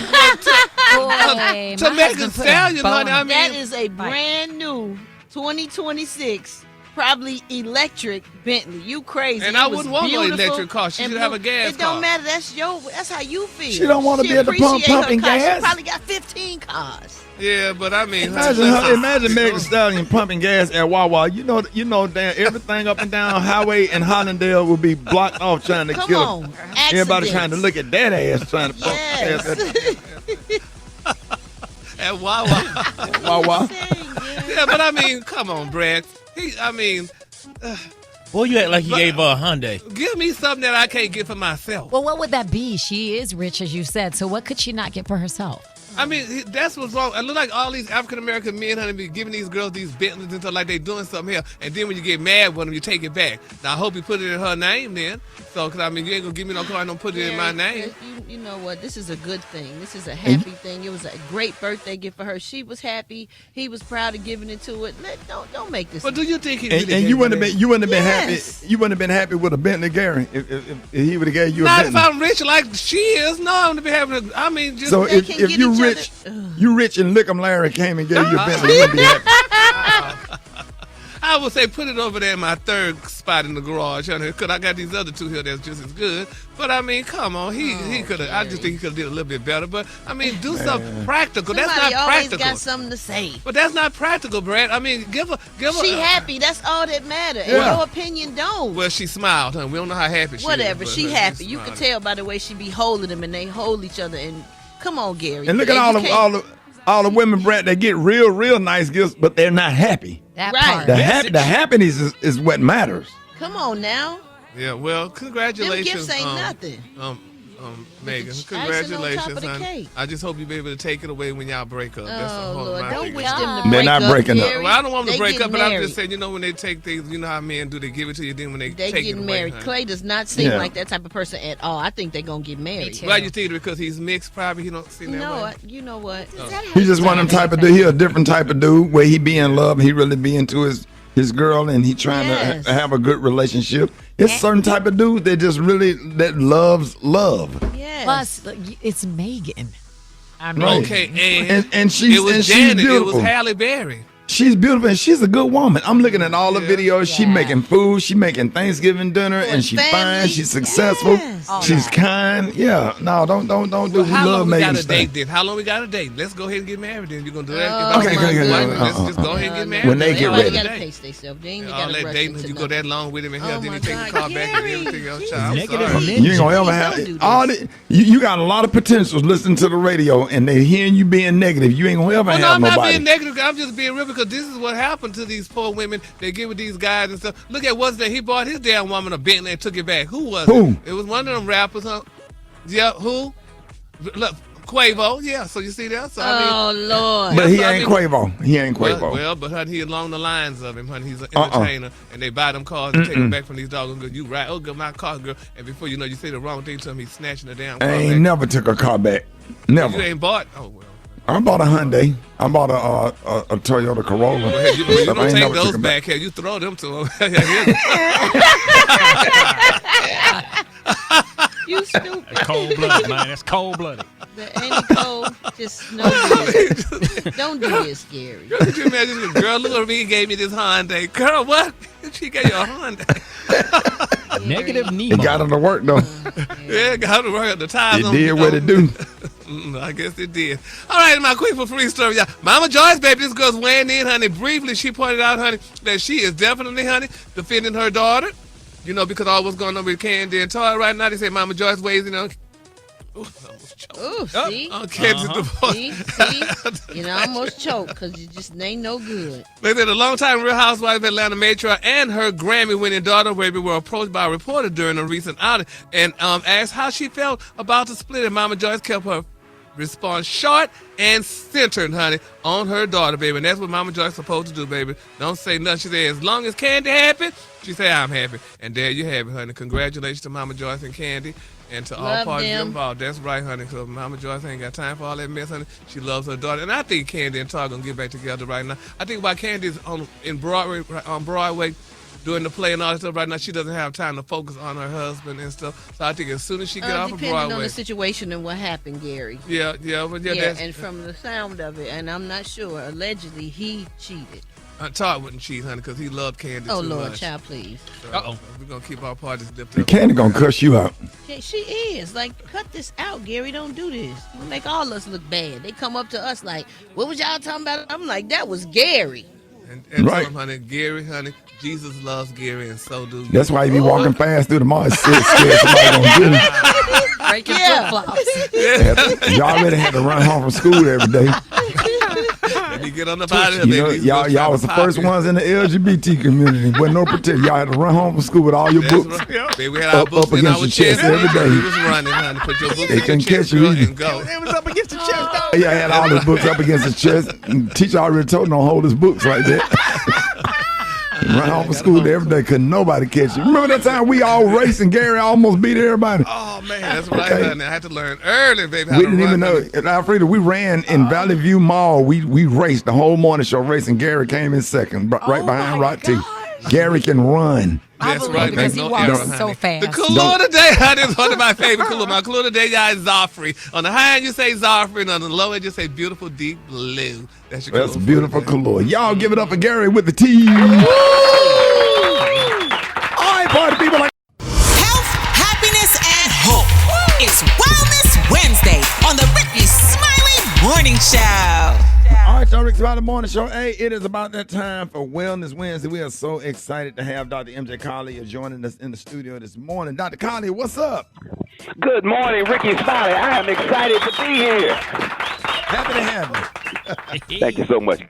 To my Megan husband put a Stallion, bow honey, on I it. mean, That is a brand new 2026, probably electric Bentley. You crazy? And It I was wouldn't want no beautiful electric car. She and should have a blue. gas It don't car. matter. That's how you feel. She don't wanna be at the pump appreciate her pumping car. gas. She probably got 15 cars. Yeah, but I mean, Imagine Meg Thee Stallion pumping gas at Wawa. You know, damn everything up and down highway in Hollandale will be blocked off trying to Come kill on, her. Everybody trying to look at that ass trying to pump Yes. at Wawa. Wawa. Yeah, but I mean, come on, Brad. Boy, you act like you gave her a Hyundai. Give me something that I can't get for myself. Well, what would that be? She is rich, as you said. So what could she not get for herself? I mean, that's what's wrong. I look like all these African American men, honey, be giving these girls these Bentleys and stuff like they doing something here. And then when you get mad with them, you take it back. Now, I hope you put it in her name then. So, because, I mean, you ain't going to give me no car and don't put it in my name. You know what? This is a good thing. This is a happy thing. It was a great birthday gift for her. She was happy. He was proud of giving it to it. Don't make this. But do you think he And, really and gave you wouldn't her have been, you wouldn't have been Yes. happy. You wouldn't have been happy with a Bentley, Gary, if he would have gave you a Not if Bentley. I'm rich like she is. No, I'm going to be having a, I mean, just. So They if can get you each rich, other- you rich and Lick'em Larry came and gave you a Bentley, you'd be happy. I would say put it over there in my third spot in the garage, honey, because I got these other two here that's just as good. But I mean, come on, he could have. I just think he could have did a little bit better. But I mean, do something practical. Somebody That's not always practical. got something to say. But that's not practical, Brad. I mean, give her. She happy. That's all that matters. Yeah. And your opinion don't. Well, she smiled, huh? We don't know how happy she Whatever. is. She but happy. You can smiled. tell by the way she be holding them, and they hold each other. And come on, Gary. And look They at just can't- all the women, Brett, that get real nice gifts, but they're not happy. That Right. part. The happiness is what matters. Come on now. Yeah. Well, Them congratulations. gifts ain't nothing. Megan, icing on top congratulations, of the honey. cake. I just hope you be able to take it away when y'all break up. That's the Oh whole Lord, my don't thing. wish them to They're break not up. breaking up. Gary. Well, I don't want them to They break up, getting but I'm married. just saying, you know, when they take things, you know how men do, they give it to you, then when they They take it getting away. married. honey. Clay does not seem Yeah. like that type of person at all. I think they're gonna get married. too. Why you think it? Because he's mixed, probably he don't see that No, way. you know what? He just one of them type of dude. He a different type of dude where he be in love. He really be into his girl, and he trying Yes. to have a good relationship. It's certain type of dude that just really that loves love. Yes. Plus, it's Megan. I mean, Right. Okay, And she's it was and she's Janet. It beautiful. was Halle Berry. She's beautiful and she's a good woman. I'm looking at all the videos. She making food. She making Thanksgiving dinner, and she's fine. family. She's successful. Yes. All She's that. kind. Yeah. No, don't do. Well, We how love long we Megan got a Stallion. date then? How long we got a date? Let's go ahead and get married then. You're going to do that? Oh, Okay, my okay, goodness. Let's just go ahead and get married. When they get Everybody ready. gotta pace themselves. They ain't All gotta that rush dating, into you go nothing. that long with him and hell, Oh, then my you take the God, car back and Gary, everything else. Jesus. Child, I'm Negative sorry. ninja. You ain't gonna ever Please have don't do all this. you got a lot of potentials listening to the radio, and they hearing you being negative. You ain't gonna ever Well, no, have I'm not nobody. being negative. I'm just being real because this is what happened to these poor women. They give with these guys and stuff. Look at what's that? He bought his damn woman a Bentley and took it back. Who was Who? it? It was one of them rappers, huh? Yeah, who? Look, Quavo. Yeah, so you see that? So, I mean, Oh Lord. But he so, I ain't mean- Quavo. He ain't Quavo. Well, but honey, he along the lines of him, honey. He's an entertainer, and they buy them cars and take them back from these doggone girls. You right? Oh, good, my car, girl. And before you know, you say the wrong thing to him, he's snatching the damn car I ain't back. never took a car back. You Never. ain't bought? Oh, well. I bought a Hyundai. I bought a Toyota Corolla. Well, you don't take those back here. You throw them to them. You stupid. That's cold-blooded, man. That's cold-blooded. That ain't cold. Just no good. Don't do this, Gary. Could you imagine the girl look at me and gave me this Hyundai? Girl, what? She gave you a Hyundai. Negative Nemo. It got her to work, though. Yeah, got her to work. The tires It did what it do. I guess it did. All right, my quick for free story, y'all. Mama Joyce, baby, this girl's weighing in, honey. Briefly, she pointed out, honey, that she is definitely, honey, defending her daughter. You know, because all what's going on with Candy and Toy right now, they say Mama Joyce weighs, you know. Ooh, see? See? You know, I almost choked because you just ain't no good. They said a longtime Real Housewife of Atlanta matron and her Grammy-winning daughter, baby, were approached by a reporter during a recent outing and asked how she felt about the split. And Mama Joyce kept her response short and centered, honey, on her daughter, baby. And that's what Mama Joyce supposed to do, baby. Don't say nothing. She said, as long as Candy happy, she said, I'm happy. And there you have it, honey. Congratulations to Mama Joyce and Candy and to all parties involved. That's right, honey, because Mama Joyce ain't got time for all that mess, honey. She loves her daughter. And I think Candy and Todd going to get back together right now. I think while Candy's on Broadway doing the play and all that stuff right now, she doesn't have time to focus on her husband and stuff. So I think as soon as she get off of Broadway. Depending on the situation and what happened, Gary. Yeah, and from the sound of it, and I'm not sure, allegedly he cheated. Todd wouldn't cheat, honey, because he loved Candy too Lord, much. child, please. So, we're going to keep our parties lifted The up. Candy gonna cuss you out. Yeah, she is. Like, cut this out, Gary. Don't do this. You make all us look bad. They come up to us like, what was y'all talking about? I'm like, that was Gary. And Right. tell him, honey, Gary, honey, Jesus loves Gary, and so do you. That's why you be walking fast through the mall. Scared somebody gonna get him. Breaking flip-flops. Y'all already had to run home from school every day. Let me get on the body of You know, y'all was the first ones in the LGBT community. Wasn't no protection. Y'all had to run home from school with all your books Baby, we had our books in against our your chest every day. We was running, honey. Put your books They in couldn't your chest, catch you girl, either. and go. It was up against the chest, though. Yeah, I had all his books up against his chest. And the teacher already told him don't hold his books like that. Run home from school every day. Couldn't nobody catch you. Remember that time we all raced and Gary almost beat everybody? Oh, man, that's right, honey. I had to learn early, baby, how We to didn't even run, know. Alfreda, we ran in Valley View Mall. We raced the whole morning show race, and Gary came in second, right behind Rot T. Gary can run. That's right, because he walks so fast. The clue today, honey, is one of my favorite clues. My clue today, y'all, is Zoffrey. On the high end, you say Zoffrey, and on the low end, you say beautiful deep blue. That's your That's clue. beautiful color. Y'all give it up for Gary with the T. All right, party people. Health, happiness, and hope. It's Wellness Wednesday on the Rickey Smiley Morning Show. All right, y'all, Rickey Smiley Morning Show. Hey, it is about that time for Wellness Wednesday. We are so excited to have Dr. MJ Collier joining us in the studio this morning. Dr. Collier, what's up? Good morning, Rickey Smiley. I am excited to be here. Happy to have you. Thank you so much.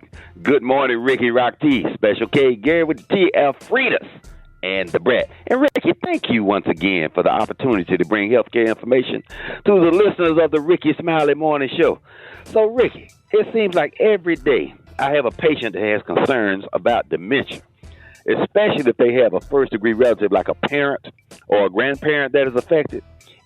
Good morning, Ricky Rock T, Special K, Gary with the T, Fritas, and the Brat. And Ricky, thank you once again for the opportunity to bring healthcare information to the listeners of the Rickey Smiley Morning Show. So, Ricky, it seems like every day I have a patient that has concerns about dementia, especially if they have a first-degree relative like a parent or a grandparent that is affected.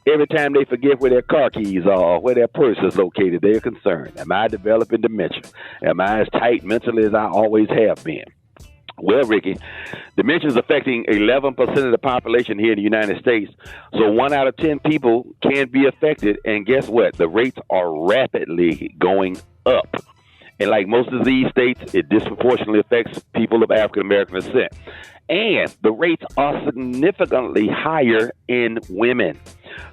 Every time they forget where their car keys are or where their purse is located, they're concerned. Am I developing dementia? Am I as tight mentally as I always have been? Well, Ricky, dementia is affecting 11% of the population here in the United States. So 1 out of 10 people can be affected. And guess what? The rates are rapidly going up. And like most disease states, it disproportionately affects people of African American descent. And the rates are significantly higher in women.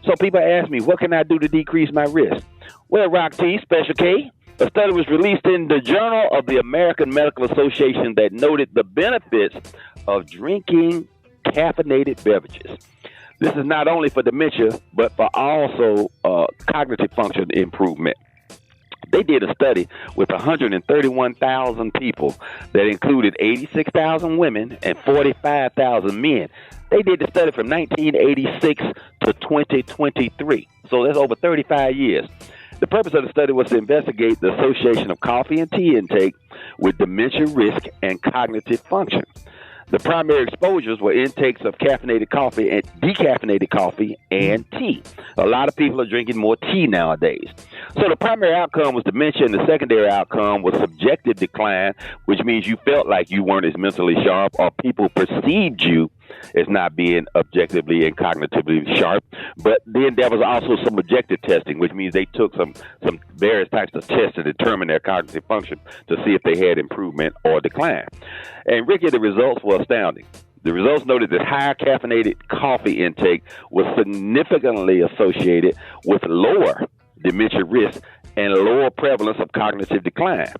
So people ask me, what can I do to decrease my risk? Well, Rock T, Special K, a study was released in the Journal of the American Medical Association that noted the benefits of drinking caffeinated beverages. This is not only for dementia, but for also cognitive function improvement. They did a study with 131,000 people that included 86,000 women and 45,000 men. They did the study from 1986 to 2023. So that's over 35 years. The purpose of the study was to investigate the association of coffee and tea intake with dementia risk and cognitive function. The primary exposures were intakes of caffeinated coffee and decaffeinated coffee and tea. A lot of people are drinking more tea nowadays. So the primary outcome was dementia, and the secondary outcome was subjective decline, which means you felt like you weren't as mentally sharp, or people perceived you as not being objectively and cognitively sharp. But then there was also some objective testing, which means they took some various types of tests to determine their cognitive function to see if they had improvement or decline. And Ricky, the results were astounding. The results noted that higher caffeinated coffee intake was significantly associated with lower dementia risk and lower prevalence of cognitive decline.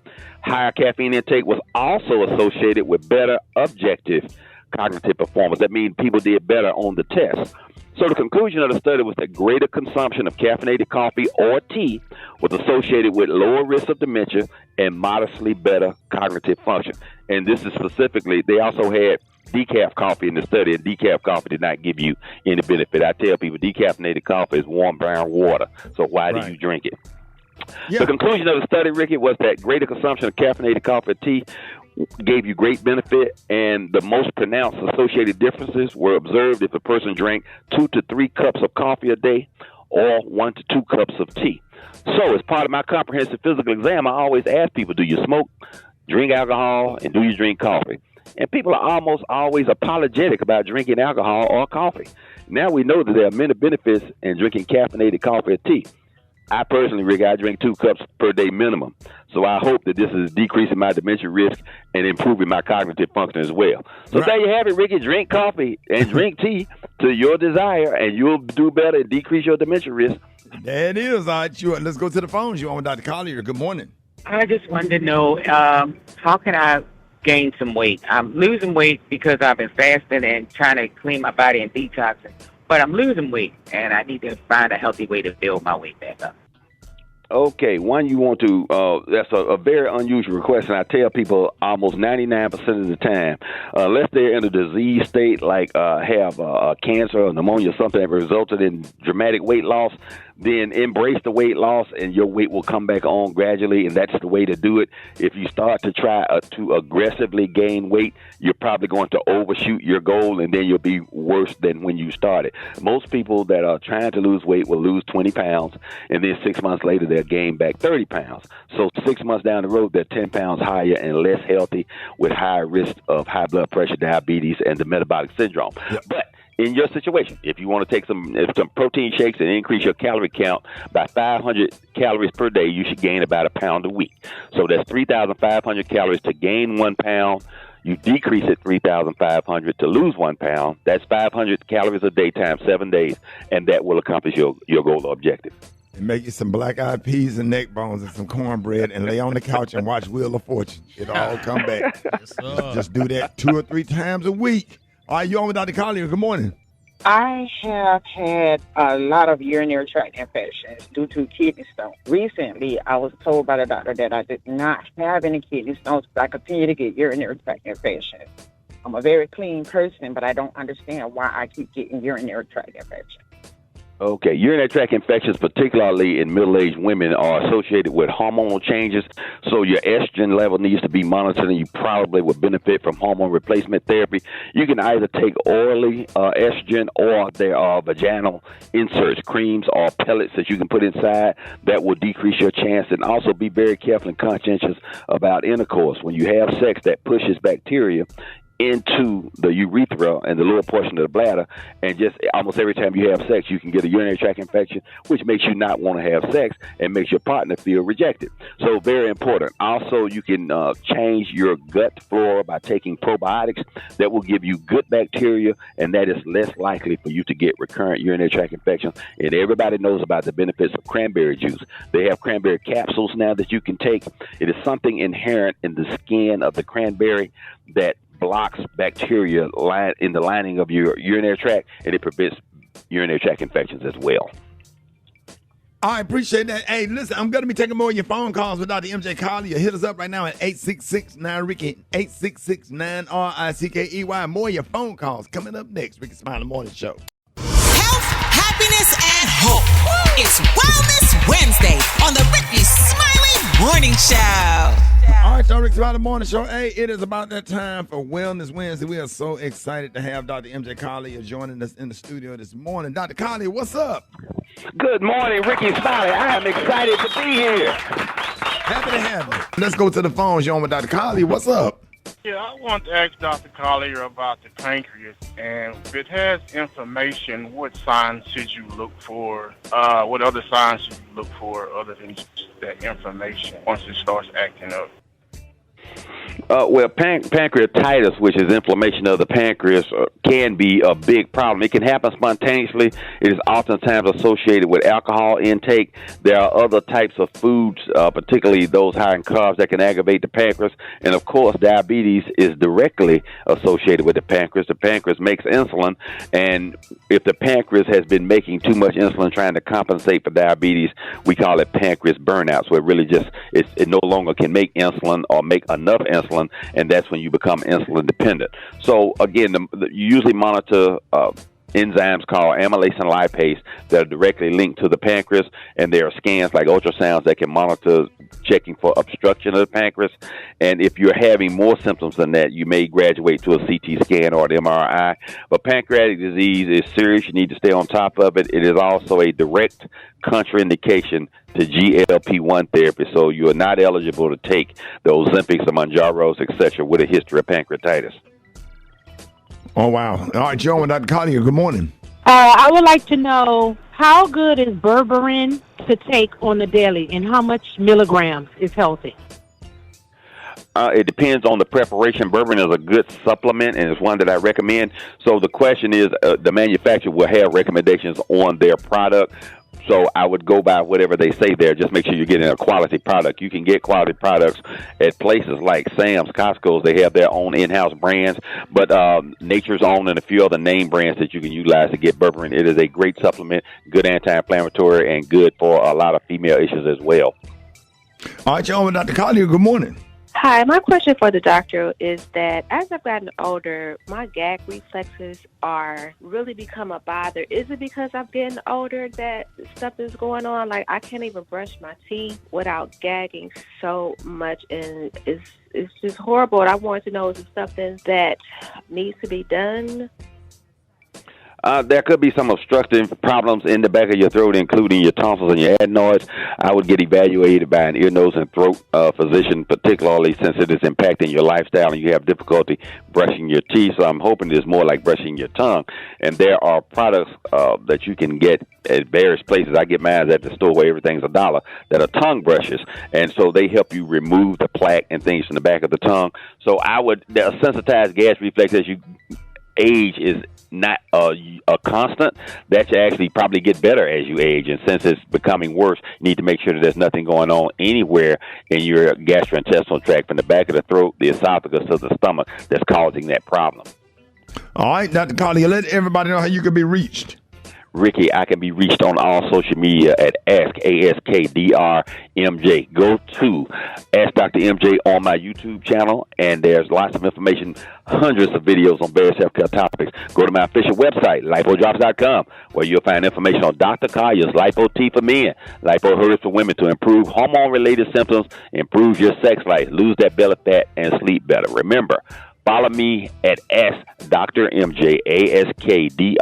Higher caffeine intake was also associated with better objective cognitive performance. That means people did better on the test. So the conclusion of the study was that greater consumption of caffeinated coffee or tea was associated with lower risk of dementia and modestly better cognitive function. And this is specifically, they also had decaf coffee in the study, and decaf coffee did not give you any benefit. I tell people decaffeinated coffee is warm brown water, so why do you drink it? Yeah. The conclusion of the study, Ricky, was that greater consumption of caffeinated coffee or tea gave you great benefit, and the most pronounced associated differences were observed if a person drank 2 to 3 cups of coffee a day or 1 to 2 cups of tea. So as part of my comprehensive physical exam, I always ask people, do you smoke, drink alcohol, and do you drink coffee? And people are almost always apologetic about drinking alcohol or coffee. Now we know that there are many benefits in drinking caffeinated coffee or tea. I personally, Rick, I drink 2 cups per day minimum. So I hope that this is decreasing my dementia risk and improving my cognitive function as well. So there you have it, Ricky. Drink coffee and drink tea to your desire, and you'll do better and decrease your dementia risk. There it is. All right, let's go to the phones. You're on with Dr. Collier. Good morning. I just wanted to know, how can I gain some weight? I'm losing weight because I've been fasting and trying to clean my body and detoxing. But I'm losing weight, and I need to find a healthy way to build my weight back up. Okay, one, you want to, that's a very unusual request, and I tell people almost 99% of the time, unless they're in a disease state like have cancer or pneumonia, something that resulted in dramatic weight loss, then embrace the weight loss and your weight will come back on gradually, and that's the way to do it. If you start to try to aggressively gain weight, you're probably going to overshoot your goal, and then you'll be worse than when you started. Most people that are trying to lose weight will lose 20 pounds, and then 6 months later they'll gain back 30 pounds. So 6 months down the road, they're 10 pounds higher and less healthy with higher risk of high blood pressure, diabetes, and the metabolic syndrome. Yep. But in your situation, if you want to take some protein shakes and increase your calorie count by 500 calories per day, you should gain about a pound a week. So that's 3,500 calories to gain 1 pound. You decrease it 3,500 to lose 1 pound. That's 500 calories a day times 7 days, and that will accomplish your goal or objective. And make you some black-eyed peas and neck bones and some cornbread and lay on the couch and watch Wheel of Fortune. It'll all come back. Just do that 2 or 3 times a week. All right, you on with Dr. Collier. Good morning. I have had a lot of urinary tract infections due to kidney stones. Recently, I was told by the doctor that I did not have any kidney stones, but I continue to get urinary tract infections. I'm a very clean person, but I don't understand why I keep getting urinary tract infections. Okay, urinary tract infections, particularly in middle-aged women, are associated with hormonal changes. So your estrogen level needs to be monitored, and you probably would benefit from hormone replacement therapy. You can either take orally estrogen, or there are vaginal inserts, creams or pellets that you can put inside that will decrease your chance. And also be very careful and conscientious about intercourse. When you have sex, that pushes bacteria into the urethra and the lower portion of the bladder, and just almost every time you have sex, you can get a urinary tract infection, which makes you not want to have sex and makes your partner feel rejected. So very important. Also, you can change your gut flora by taking probiotics that will give you good bacteria, and that is less likely for you to get recurrent urinary tract infections. And everybody knows about the benefits of cranberry juice. They have cranberry capsules now that you can take. It is something inherent in the skin of the cranberry that blocks bacteria in the lining of your urinary tract, and it prevents urinary tract infections as well. I appreciate that. Hey, listen, I'm going to be taking more of your phone calls with Dr. MJ Collier. Hit us up right now at 866-9-RICKY, 866-9-RICKEY. More of your phone calls coming up next. Rickey Smiley Morning Show. Health, happiness, and hope. It's Wellness Wednesday on the Rickey Smiley Morning Show. All right, y'all, Rickey Smiley Morning Show. Hey, it is about that time for Wellness Wednesday. We are so excited to have Dr. MJ Collier joining us in the studio this morning. Dr. Collier, what's up? Good morning, Rickey Smiley. I am excited to be here. Happy to have you. Let's go to the phones. You're on with Dr. Collier. What's up? Yeah, I want to ask Dr. Collier about the pancreas. And if it has inflammation, what signs should you look for? What other signs should you look for other than just that inflammation once it starts acting up? Well, pancreatitis, which is inflammation of the pancreas, can be a big problem. It can happen spontaneously. It is oftentimes associated with alcohol intake. There are other types of foods, particularly those high in carbs, that can aggravate the pancreas. And, of course, diabetes is directly associated with the pancreas. The pancreas makes insulin, and if the pancreas has been making too much insulin trying to compensate for diabetes, we call it pancreas burnout. So it really just it no longer can make insulin or make enough insulin, and that's when you become insulin dependent. So again, you usually monitor enzymes called amylase and lipase that are directly linked to the pancreas, and there are scans like ultrasounds that can monitor checking for obstruction of the pancreas. And if you're having more symptoms than that, you may graduate to a CT scan or an MRI. But pancreatic disease is serious. You need to stay on top of it. It is also a direct contraindication to GLP-1 therapy, so you are not eligible to take the Ozempics, the Mounjaros, etc., with a history of pancreatitis. Oh, wow. All right, Joe and Dr. Collier, good morning. I would like to know how good is berberine to take on the daily and how much milligrams is healthy? It depends on the preparation. Berberine is a good supplement, and it's one that I recommend. So the question is, the manufacturer will have recommendations on their product. So I would go by whatever they say there. Just make sure you're getting a quality product. You can get quality products at places like Sam's, Costco's. They have their own in-house brands, but Nature's Own and a few other name brands that you can utilize to get berberine. It is a great supplement, good anti-inflammatory, and good for a lot of female issues as well. All right, y'all, Dr. Collier, good morning. Hi, my question for the doctor is that as I've gotten older, my gag reflexes are really become a bother. Is it because I'm getting older that stuff is going on? Like, I can't even brush my teeth without gagging so much, and it's just horrible. And I wanted to know, is it something that needs to be done? There could be some obstructive problems in the back of your throat, including your tonsils and your adenoids. I would get evaluated by an ear, nose, and throat physician, particularly since it is impacting your lifestyle and you have difficulty brushing your teeth. So I'm hoping it's more like brushing your tongue. And there are products that you can get at various places. I get mine at the store where everything's $1 that are tongue brushes. And so they help you remove the plaque and things from the back of the tongue. So a sensitized gas reflex as you age is not a constant. That should actually probably get better as you age, and since it's becoming worse, you need to make sure that there's nothing going on anywhere in your gastrointestinal tract from the back of the throat, the esophagus, to the stomach that's causing that problem. All right, Dr. Collier, let everybody know how you can be reached. Rickey, I can be reached on all social media at AskDrMJ. Go to Ask Dr. MJ on my YouTube channel, and there's lots of information, hundreds of videos on various healthcare topics. Go to my official website, lipodrops.com, where you'll find information on Dr. Collier's Lipo Tea for men, Lipo Herbs for women to improve hormone-related symptoms, improve your sex life, lose that belly fat, and sleep better. Remember, follow me at Ask Dr. MJ, AskDrMJ,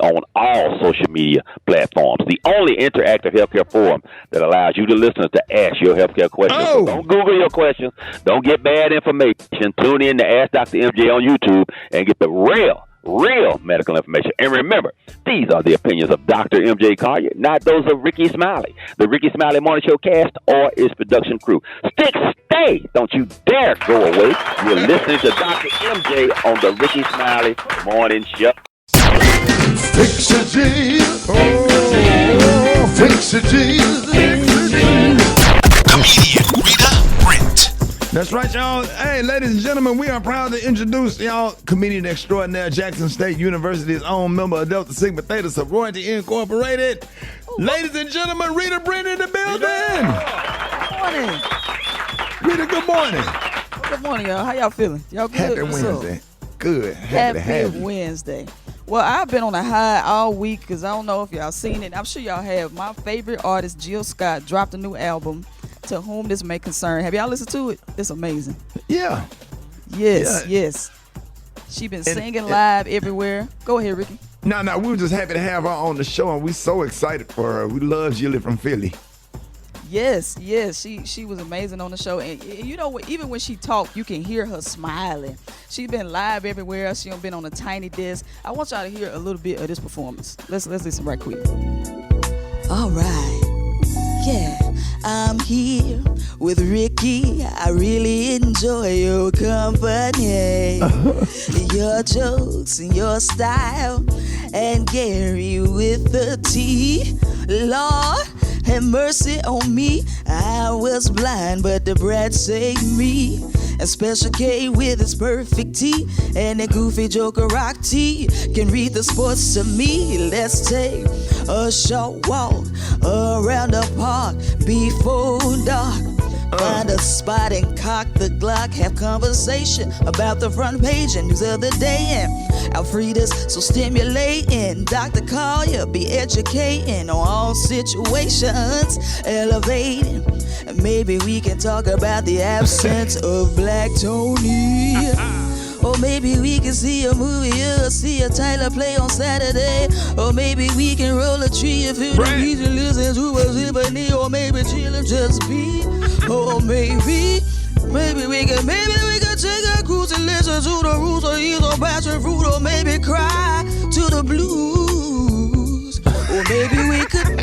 on all social media platforms. The only interactive healthcare forum that allows you, the listeners, to ask your healthcare questions. So don't Google your questions. Don't get bad information. Tune in to Ask Dr. MJ on YouTube and get the real medical information. And remember, these are the opinions of Dr. MJ Collier, not those of Rickey Smiley, the Rickey Smiley Morning Show cast, or its production crew. Stay! Don't you dare go away. You're listening to Dr. MJ on the Rickey Smiley Morning Show. Fix it, Jesus. Fix it, Jesus. Comedian Rita, Brent. That's right, y'all. Hey, ladies and gentlemen, we are proud to introduce y'all comedian extraordinaire, Jackson State University's own member of Delta Sigma Theta Sorority Incorporated. Ladies and gentlemen, Rita Brent in the building. Good morning. Rita, good morning. Good morning, y'all. How y'all feeling? Y'all good? Happy Wednesday. Good. Happy to have you. Wednesday. Well, I've been on a high all week because I don't know if y'all seen it. I'm sure y'all have. My favorite artist, Jill Scott, dropped a new album. To Whom This May Concern. Have y'all listened to it? It's amazing. Yeah. Yes, Yeah. yes. She been singing live everywhere. Go ahead, Ricky. No, we were just happy to have her on the show, and we so excited for her. We love Jilly from Philly. Yes, she was amazing on the show, and you know what? Even when she talked, you can hear her smiling. She been live everywhere. She been on a tiny desk. I want y'all to hear a little bit of this performance. Let's listen right quick. All right, yeah, I'm here with Ricky. I really enjoy your company, your jokes and your style, and Gary with the T. Lord, have mercy on me. I was blind, but the Brat saved me. And Special K with his perfect tee and the goofy Joker rock tee can read the sports to me. Let's take a short walk around the park before dark. Find a spot and cock the Glock. Have conversation about the front page and news of the day. And Alfreda's so stimulating. Dr. Collier be educating on all situations, elevating. And maybe we can talk about the absence of Black Tony. Or maybe we can see a movie or see a Tyler play on Saturday. Or maybe we can roll a tree if you the region listen to a symphony. Or maybe chill and just be. Or maybe we can take a cruise and listen to the roots or eat a passion fruit. Or maybe cry to the blues. Or maybe we could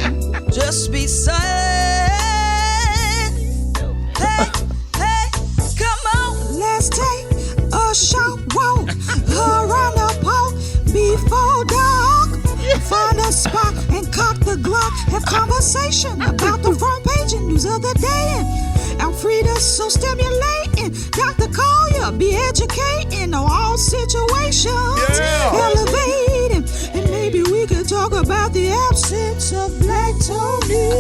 just be silent. Hey, come on, let's take a short walk around the park before dark. Find a spot and cock the Glock. Have conversation about the front page and news of the day. Alfreda's so stimulating. Dr. Collier be educating on all situations, elevating. And maybe we could talk about the absence of Black Tony.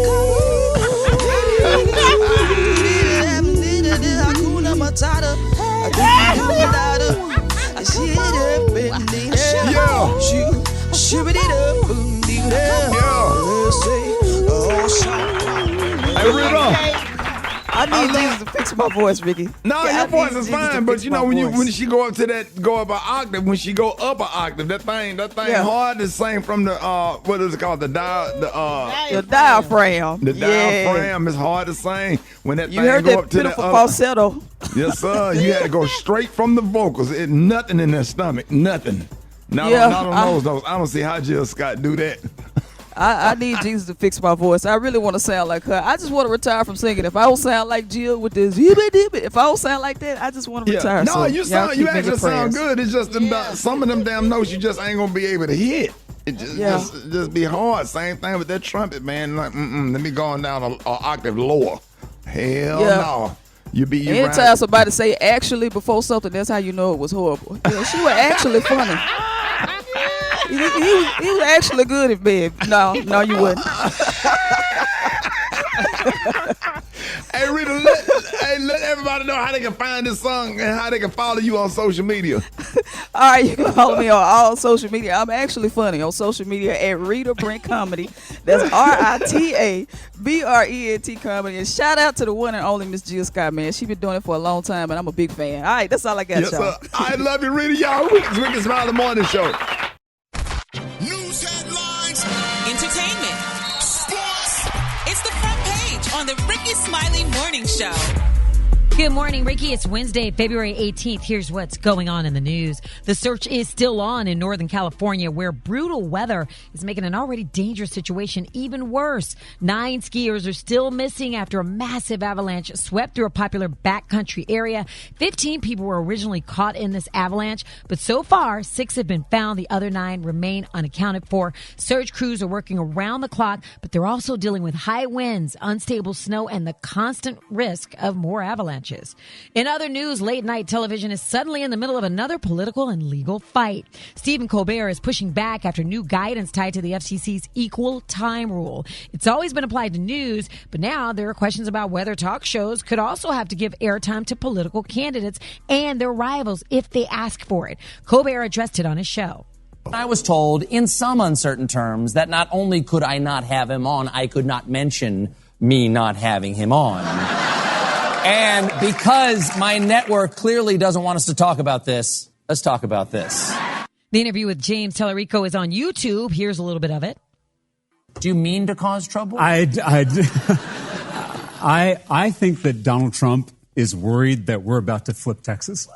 Hakuna Matata. Hey, Rita. I need Jesus to fix my voice, Ricky. No, Yeah, your I voice need is Jesus to fine, but fix you know my when voice. she go up an octave, when she go up an octave, that thing Yeah. hard to sing from the what is it called, the diaphragm. The Yeah. diaphragm is hard to sing when that You thing heard go that up to the pitiful falsetto. Yes, sir. You had to go straight from the vocals. It nothing in their stomach, nothing. Not on those. I don't see how Jill Scott do that. I need Jesus to fix my voice. I really want to sound like her. I just want to retire from singing. If I don't sound like Jill with this, if I don't sound like that, I just want to retire. No, So you y'all keep you me in your actually sound prayers. good. It's just some of them damn notes you just ain't gonna be able to hit. It just be hard. Same thing with that trumpet, man. Like, let me go on down an octave lower. Hell no. You Anytime somebody say actually before something, that's how you know it was horrible. Yeah, she was actually funny. He was actually good in bed. No, you wouldn't. Hey, Rita, let everybody know how they can find this song and how they can follow you on social media. All right, you can follow me on all social media. I'm actually funny on social media at Rita Brent Comedy. That's RITABRENT Comedy. And shout out to the one and only Miss Jill Scott, man. She been doing it for a long time, and I'm a big fan. All right, that's all I got, Yes, y'all. sir. I love you, Rita. Y'all, it's Rickey Smiley Morning Show. News headlines, entertainment, sports. It's the front page on the Rickey Smiley Morning Show. Good morning, Ricky. It's Wednesday, February 18th. Here's what's going on in the news. The search is still on in Northern California, where brutal weather is making an already dangerous situation even worse. 9 skiers are still missing after a massive avalanche swept through a popular backcountry area. 15 people were originally caught in this avalanche, but so far, 6 have been found. The other 9 remain unaccounted for. Search crews are working around the clock, but they're also dealing with high winds, unstable snow, and the constant risk of more avalanches. In other news, late night television is suddenly in the middle of another political and legal fight. Stephen Colbert is pushing back after new guidance tied to the FCC's equal time rule. It's always been applied to news, but now there are questions about whether talk shows could also have to give airtime to political candidates and their rivals if they ask for it. Colbert addressed it on his show. I was told in some uncertain terms that not only could I not have him on, I could not mention me not having him on. And because my network clearly doesn't want us to talk about this, let's talk about this. The interview with James Tellerico is on YouTube. Here's a little bit of it. Do you mean to cause trouble? I think that Donald Trump is worried that we're about to flip Texas.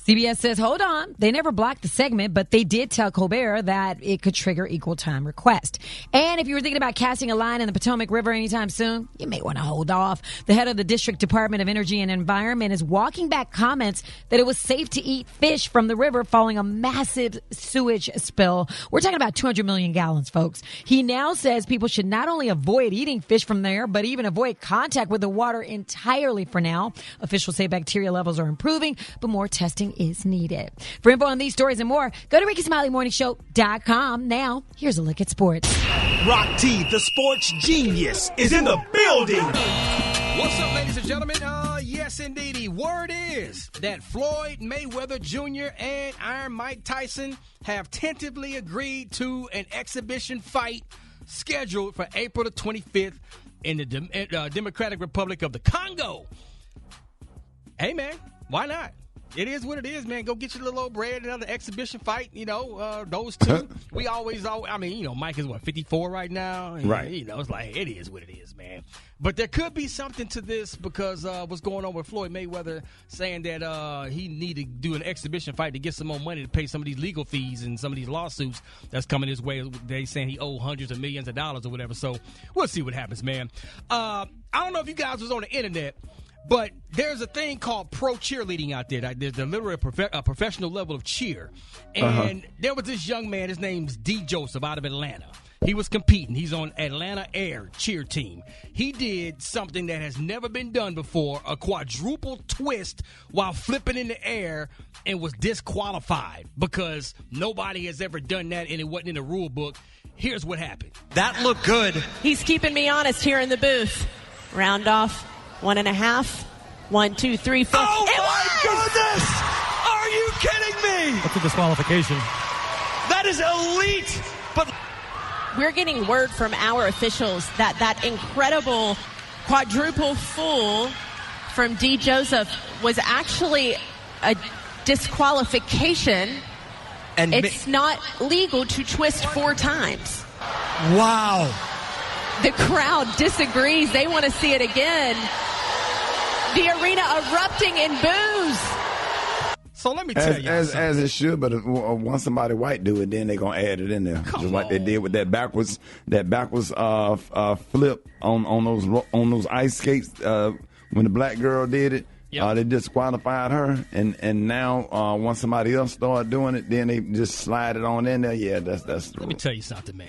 CBS says, hold on. They never blocked the segment, but they did tell Colbert that it could trigger equal time request. And if you were thinking about casting a line in the Potomac River anytime soon, you may want to hold off. The head of the District Department of Energy and Environment is walking back comments that it was safe to eat fish from the river following a massive sewage spill. We're talking about 200 million gallons, folks. He now says people should not only avoid eating fish from there, but even avoid contact with the water entirely for now. Officials say bacteria levels are improving, but more testing is needed. For info on these stories and more, go to RickySmileyMorningShow.com. Now, here's a look at sports. Rock T, the sports genius, is in the building. What's up, ladies and gentlemen? Yes, indeedy. Word is that Floyd Mayweather Jr. and Iron Mike Tyson have tentatively agreed to an exhibition fight scheduled for April the 25th in the Democratic Republic of the Congo. Hey, man, why not? It is what it is, man. Go get your little old bread, another exhibition fight, those two. Mike is, 54 right now? And, right. It's like, it is what it is, man. But there could be something to this because what's going on with Floyd Mayweather saying that he need to do an exhibition fight to get some more money to pay some of these legal fees and some of these lawsuits that's coming his way. They saying he owe hundreds of millions of dollars or whatever. So we'll see what happens, man. I don't know if you guys was on the internet, but there's a thing called pro cheerleading out there. There's literally a professional level of cheer. And there was this young man, his name's D. Joseph out of Atlanta. He was competing. He's on Atlanta Air cheer team. He did something that has never been done before, a quadruple twist while flipping in the air, and was disqualified because nobody has ever done that and it wasn't in the rule book. Here's what happened. That looked good. He's keeping me honest here in the booth. Round off. 1.5. 1, 2, 3, 4. Oh, my goodness! Are you kidding me? What's a disqualification? That is elite. But we're getting word from our officials that incredible quadruple full from D. Joseph was actually a disqualification. And it's not legal to twist 4 times. Wow. The crowd disagrees. They want to see it again. The arena erupting in boos. So let me tell you. As it should, but if, once somebody white do it, then they're going to add it in there. Just like they did with that backwards flip on those ice skates when the black girl did it. Yep. They disqualified her, and now once somebody else started doing it, then they just slide it on in there. Yeah, that's Let me tell you something, man.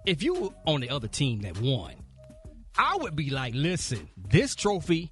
If you were on the other team that won, I would be like, listen, this trophy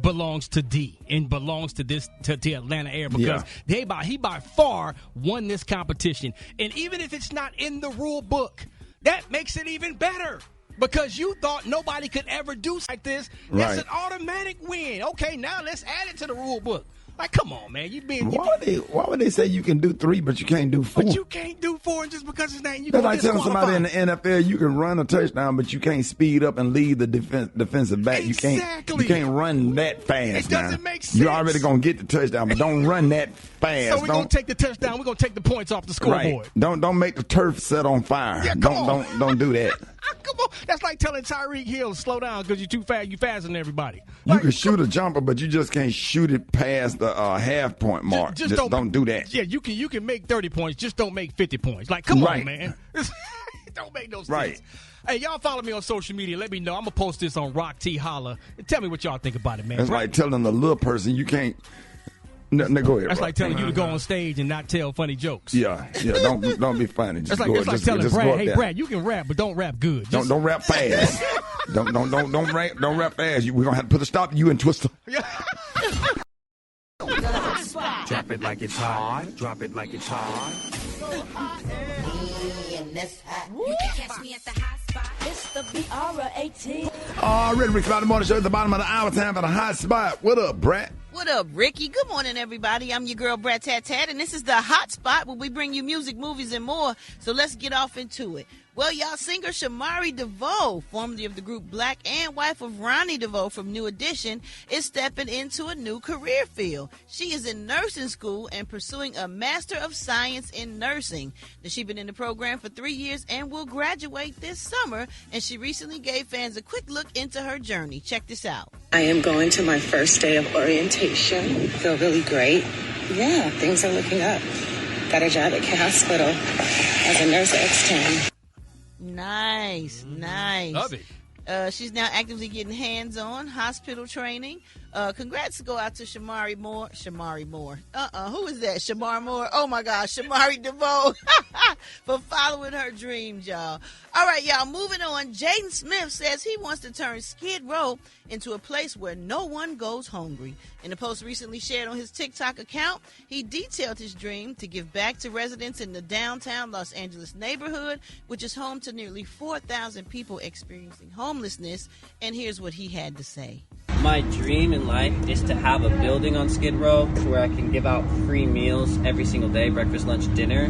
belongs to D and belongs to the Atlanta Air because he by far won this competition. And even if it's not in the rule book, that makes it even better. Because you thought nobody could ever do like this. That's an automatic win. Okay, now let's add it to the rule book. Like, come on, man. Why would they say you can do 3, but you can't do 4? But you can't do 4 just because it's not. That's like telling somebody in the NFL you can run a touchdown, but you can't speed up and lead the defensive back. Exactly. You can't run that fast. It doesn't make sense. You're already going to get the touchdown, but don't run that fast. So we're going to take the touchdown. We're going to take the points off the scoreboard. Right. Don't make the turf set on fire. Yeah, don't do that. Come on. That's like telling Tyreek Hill to slow down because you're too fast. You're faster than everybody. You can shoot a jumper, but you just can't shoot it past the half-point mark. Just don't do that. Yeah, you can make 30 points. Just don't make 50 points. Like, come on, man. Don't make no sense. Right. Hey, y'all follow me on social media. Let me know. I'm going to post this on Rock T Holla. And tell me what y'all think about it, man. It's like telling the little person you can't. No, go ahead. That's like telling you to go on stage and not tell funny jokes. Yeah. Don't be funny. It's like telling Brad, hey, Brad, you can rap, but don't rap good. Don't rap fast. don't rap fast. We're gonna have to put a stop to you and Twister. Drop it like it's hot. Drop it like it's hot. You can catch me at the hot spot. It's the BR18. Already, Rickey Smiley Morning Show at the bottom of the hour. Time for the hot spot. What up, Brat? What up, Ricky? Good morning, everybody. I'm your girl, Brat Tat Tat, and this is the Hot Spot where we bring you music, movies, and more. So let's get off into it. Well, y'all, singer Shamari DeVoe, formerly of the group Black and wife of Ronnie DeVoe from New Edition, is stepping into a new career field. She is in nursing school and pursuing a Master of Science in Nursing. Now, she's been in the program for 3 years and will graduate this summer, and she recently gave fans a quick look into her journey. Check this out. I am going to my first day of orientation. Feel really great. Yeah, things are looking up. Got a job at K Hospital as a nurse extern. Nice. Love it. She's now actively getting hands-on hospital training. Congrats to go out to Shamari Moore. Who is that? Shamar Moore. Oh my gosh, Shamari DeVoe for following her dreams, y'all. All right, y'all, moving on. Jaden Smith says he wants to turn Skid Row into a place where no one goes hungry. In a post recently shared on his TikTok account, he detailed his dream to give back to residents in the downtown Los Angeles neighborhood, which is home to nearly 4,000 people experiencing homelessness. And here's what he had to say. My dream in life is to have a building on Skid Row where I can give out free meals every single day, breakfast, lunch, dinner,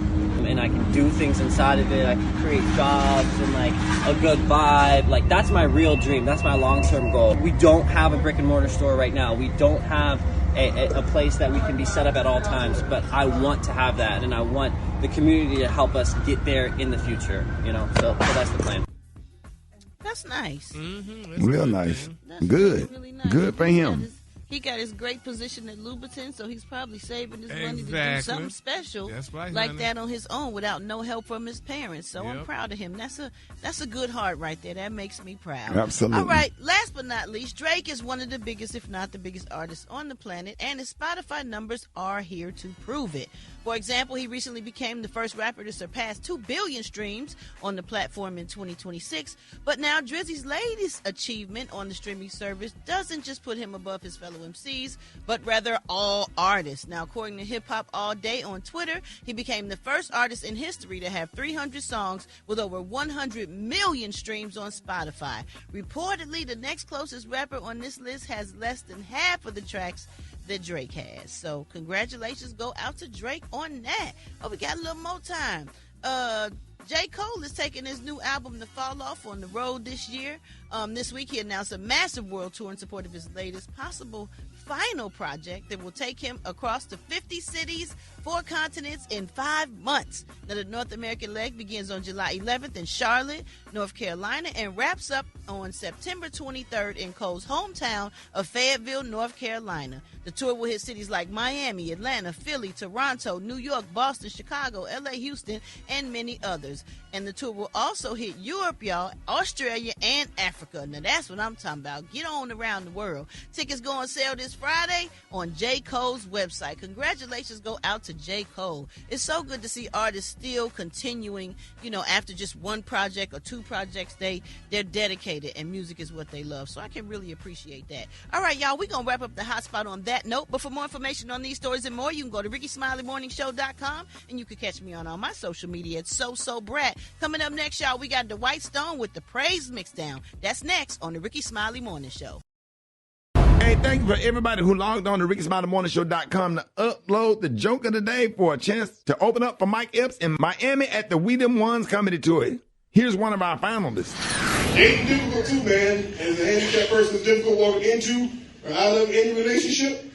and I can do things inside of it. I can create jobs and like a good vibe. Like that's my real dream. That's my long-term goal. We don't have a brick and mortar store right now. We don't have a place that we can be set up at all times, but I want to have that, and I want the community to help us get there in the future, you know, so that's the plan. That's nice. That's real nice. That's Good. really nice. Good for him. He got his great position at Louboutin, so he's probably saving his money to do Exactly. something special That's right, like honey. that on his own without no help from his parents. So I'm Yep. proud of him. That's a good heart right there. That makes me proud. Absolutely. All right, last but not least, Drake is one of the biggest, if not the biggest artist on the planet, and his Spotify numbers are here to prove it. For example, he recently became the first rapper to surpass 2 billion streams on the platform in 2026. But now Drizzy's latest achievement on the streaming service doesn't just put him above his fellow MCs, but rather all artists. Now, according to Hip Hop All Day on Twitter, he became the first artist in history to have 300 songs with over 100 million streams on Spotify. Reportedly, the next closest rapper on this list has less than half of the tracks that Drake has. So congratulations go out to Drake on that. Oh, we got a little more time. J. Cole is taking his new album, The Fall Off, on the road this year. This week he announced a massive world tour in support of his latest possible final project that will take him across the 50 cities, 4 continents in 5 months. Now, the North American leg begins on July 11th in Charlotte, North Carolina, and wraps up on September 23rd in Cole's hometown of Fayetteville, North Carolina. The tour will hit cities like Miami, Atlanta, Philly, Toronto, New York, Boston, Chicago, LA, Houston, and many others. And the tour will also hit Europe, y'all, Australia, and Africa. Now, that's what I'm talking about. Get on around the world. Tickets go on sale this Friday on J. Cole's website. Congratulations go out to J. Cole. It's so good to see artists still continuing, you know, after just one project or 2 projects. They're dedicated, and music is what they love. So I can really appreciate that. All right, y'all, we're going to wrap up the hot spot on that note. But for more information on these stories and more, you can go to RickySmileyMorningShow.com, and you can catch me on all my social media at Brat. Coming up next, y'all, we got the White Stone with the Praise Mixdown. That's next on the Rickey Smiley Morning Show. Hey, thank you for everybody who logged on to RickySmileyMorningShow.com to upload the joke of the day for a chance to open up for Mike Epps in Miami at the We Them Ones Comedy Tour. Here's one of our finalists. Dating difficult too, man. As a handicapped person, it's difficult walking into or out of any relationship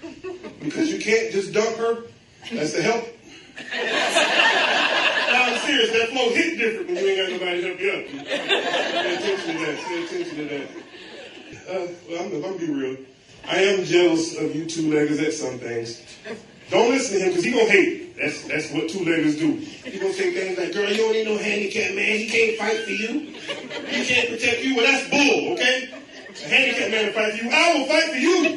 because you can't just dump her. That's the help. I'm serious. That flow hit different when you ain't got nobody to help you up. Pay attention to that. Pay attention to that. Well, I'm gonna be real. I am jealous of you two-leggers at some things. Don't listen to him because he gonna hate it. That's what two-leggers do. He gonna say things like, "Girl, you don't need no handicap man. He can't fight for you. He can't protect you." Well, that's bull, okay? A handicapped man will fight for you. I will fight for you.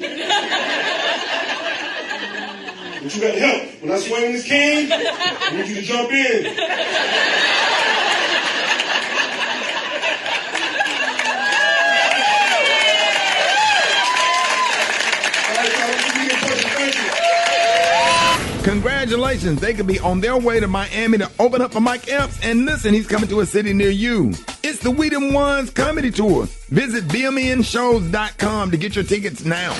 But you got to help. When I swing this cane, I need you to jump in. Congratulations. They could be on their way to Miami to open up for Mike Epps. And listen, he's coming to a city near you. It's the We Them Ones Comedy Tour. Visit BMNshows.com to get your tickets now.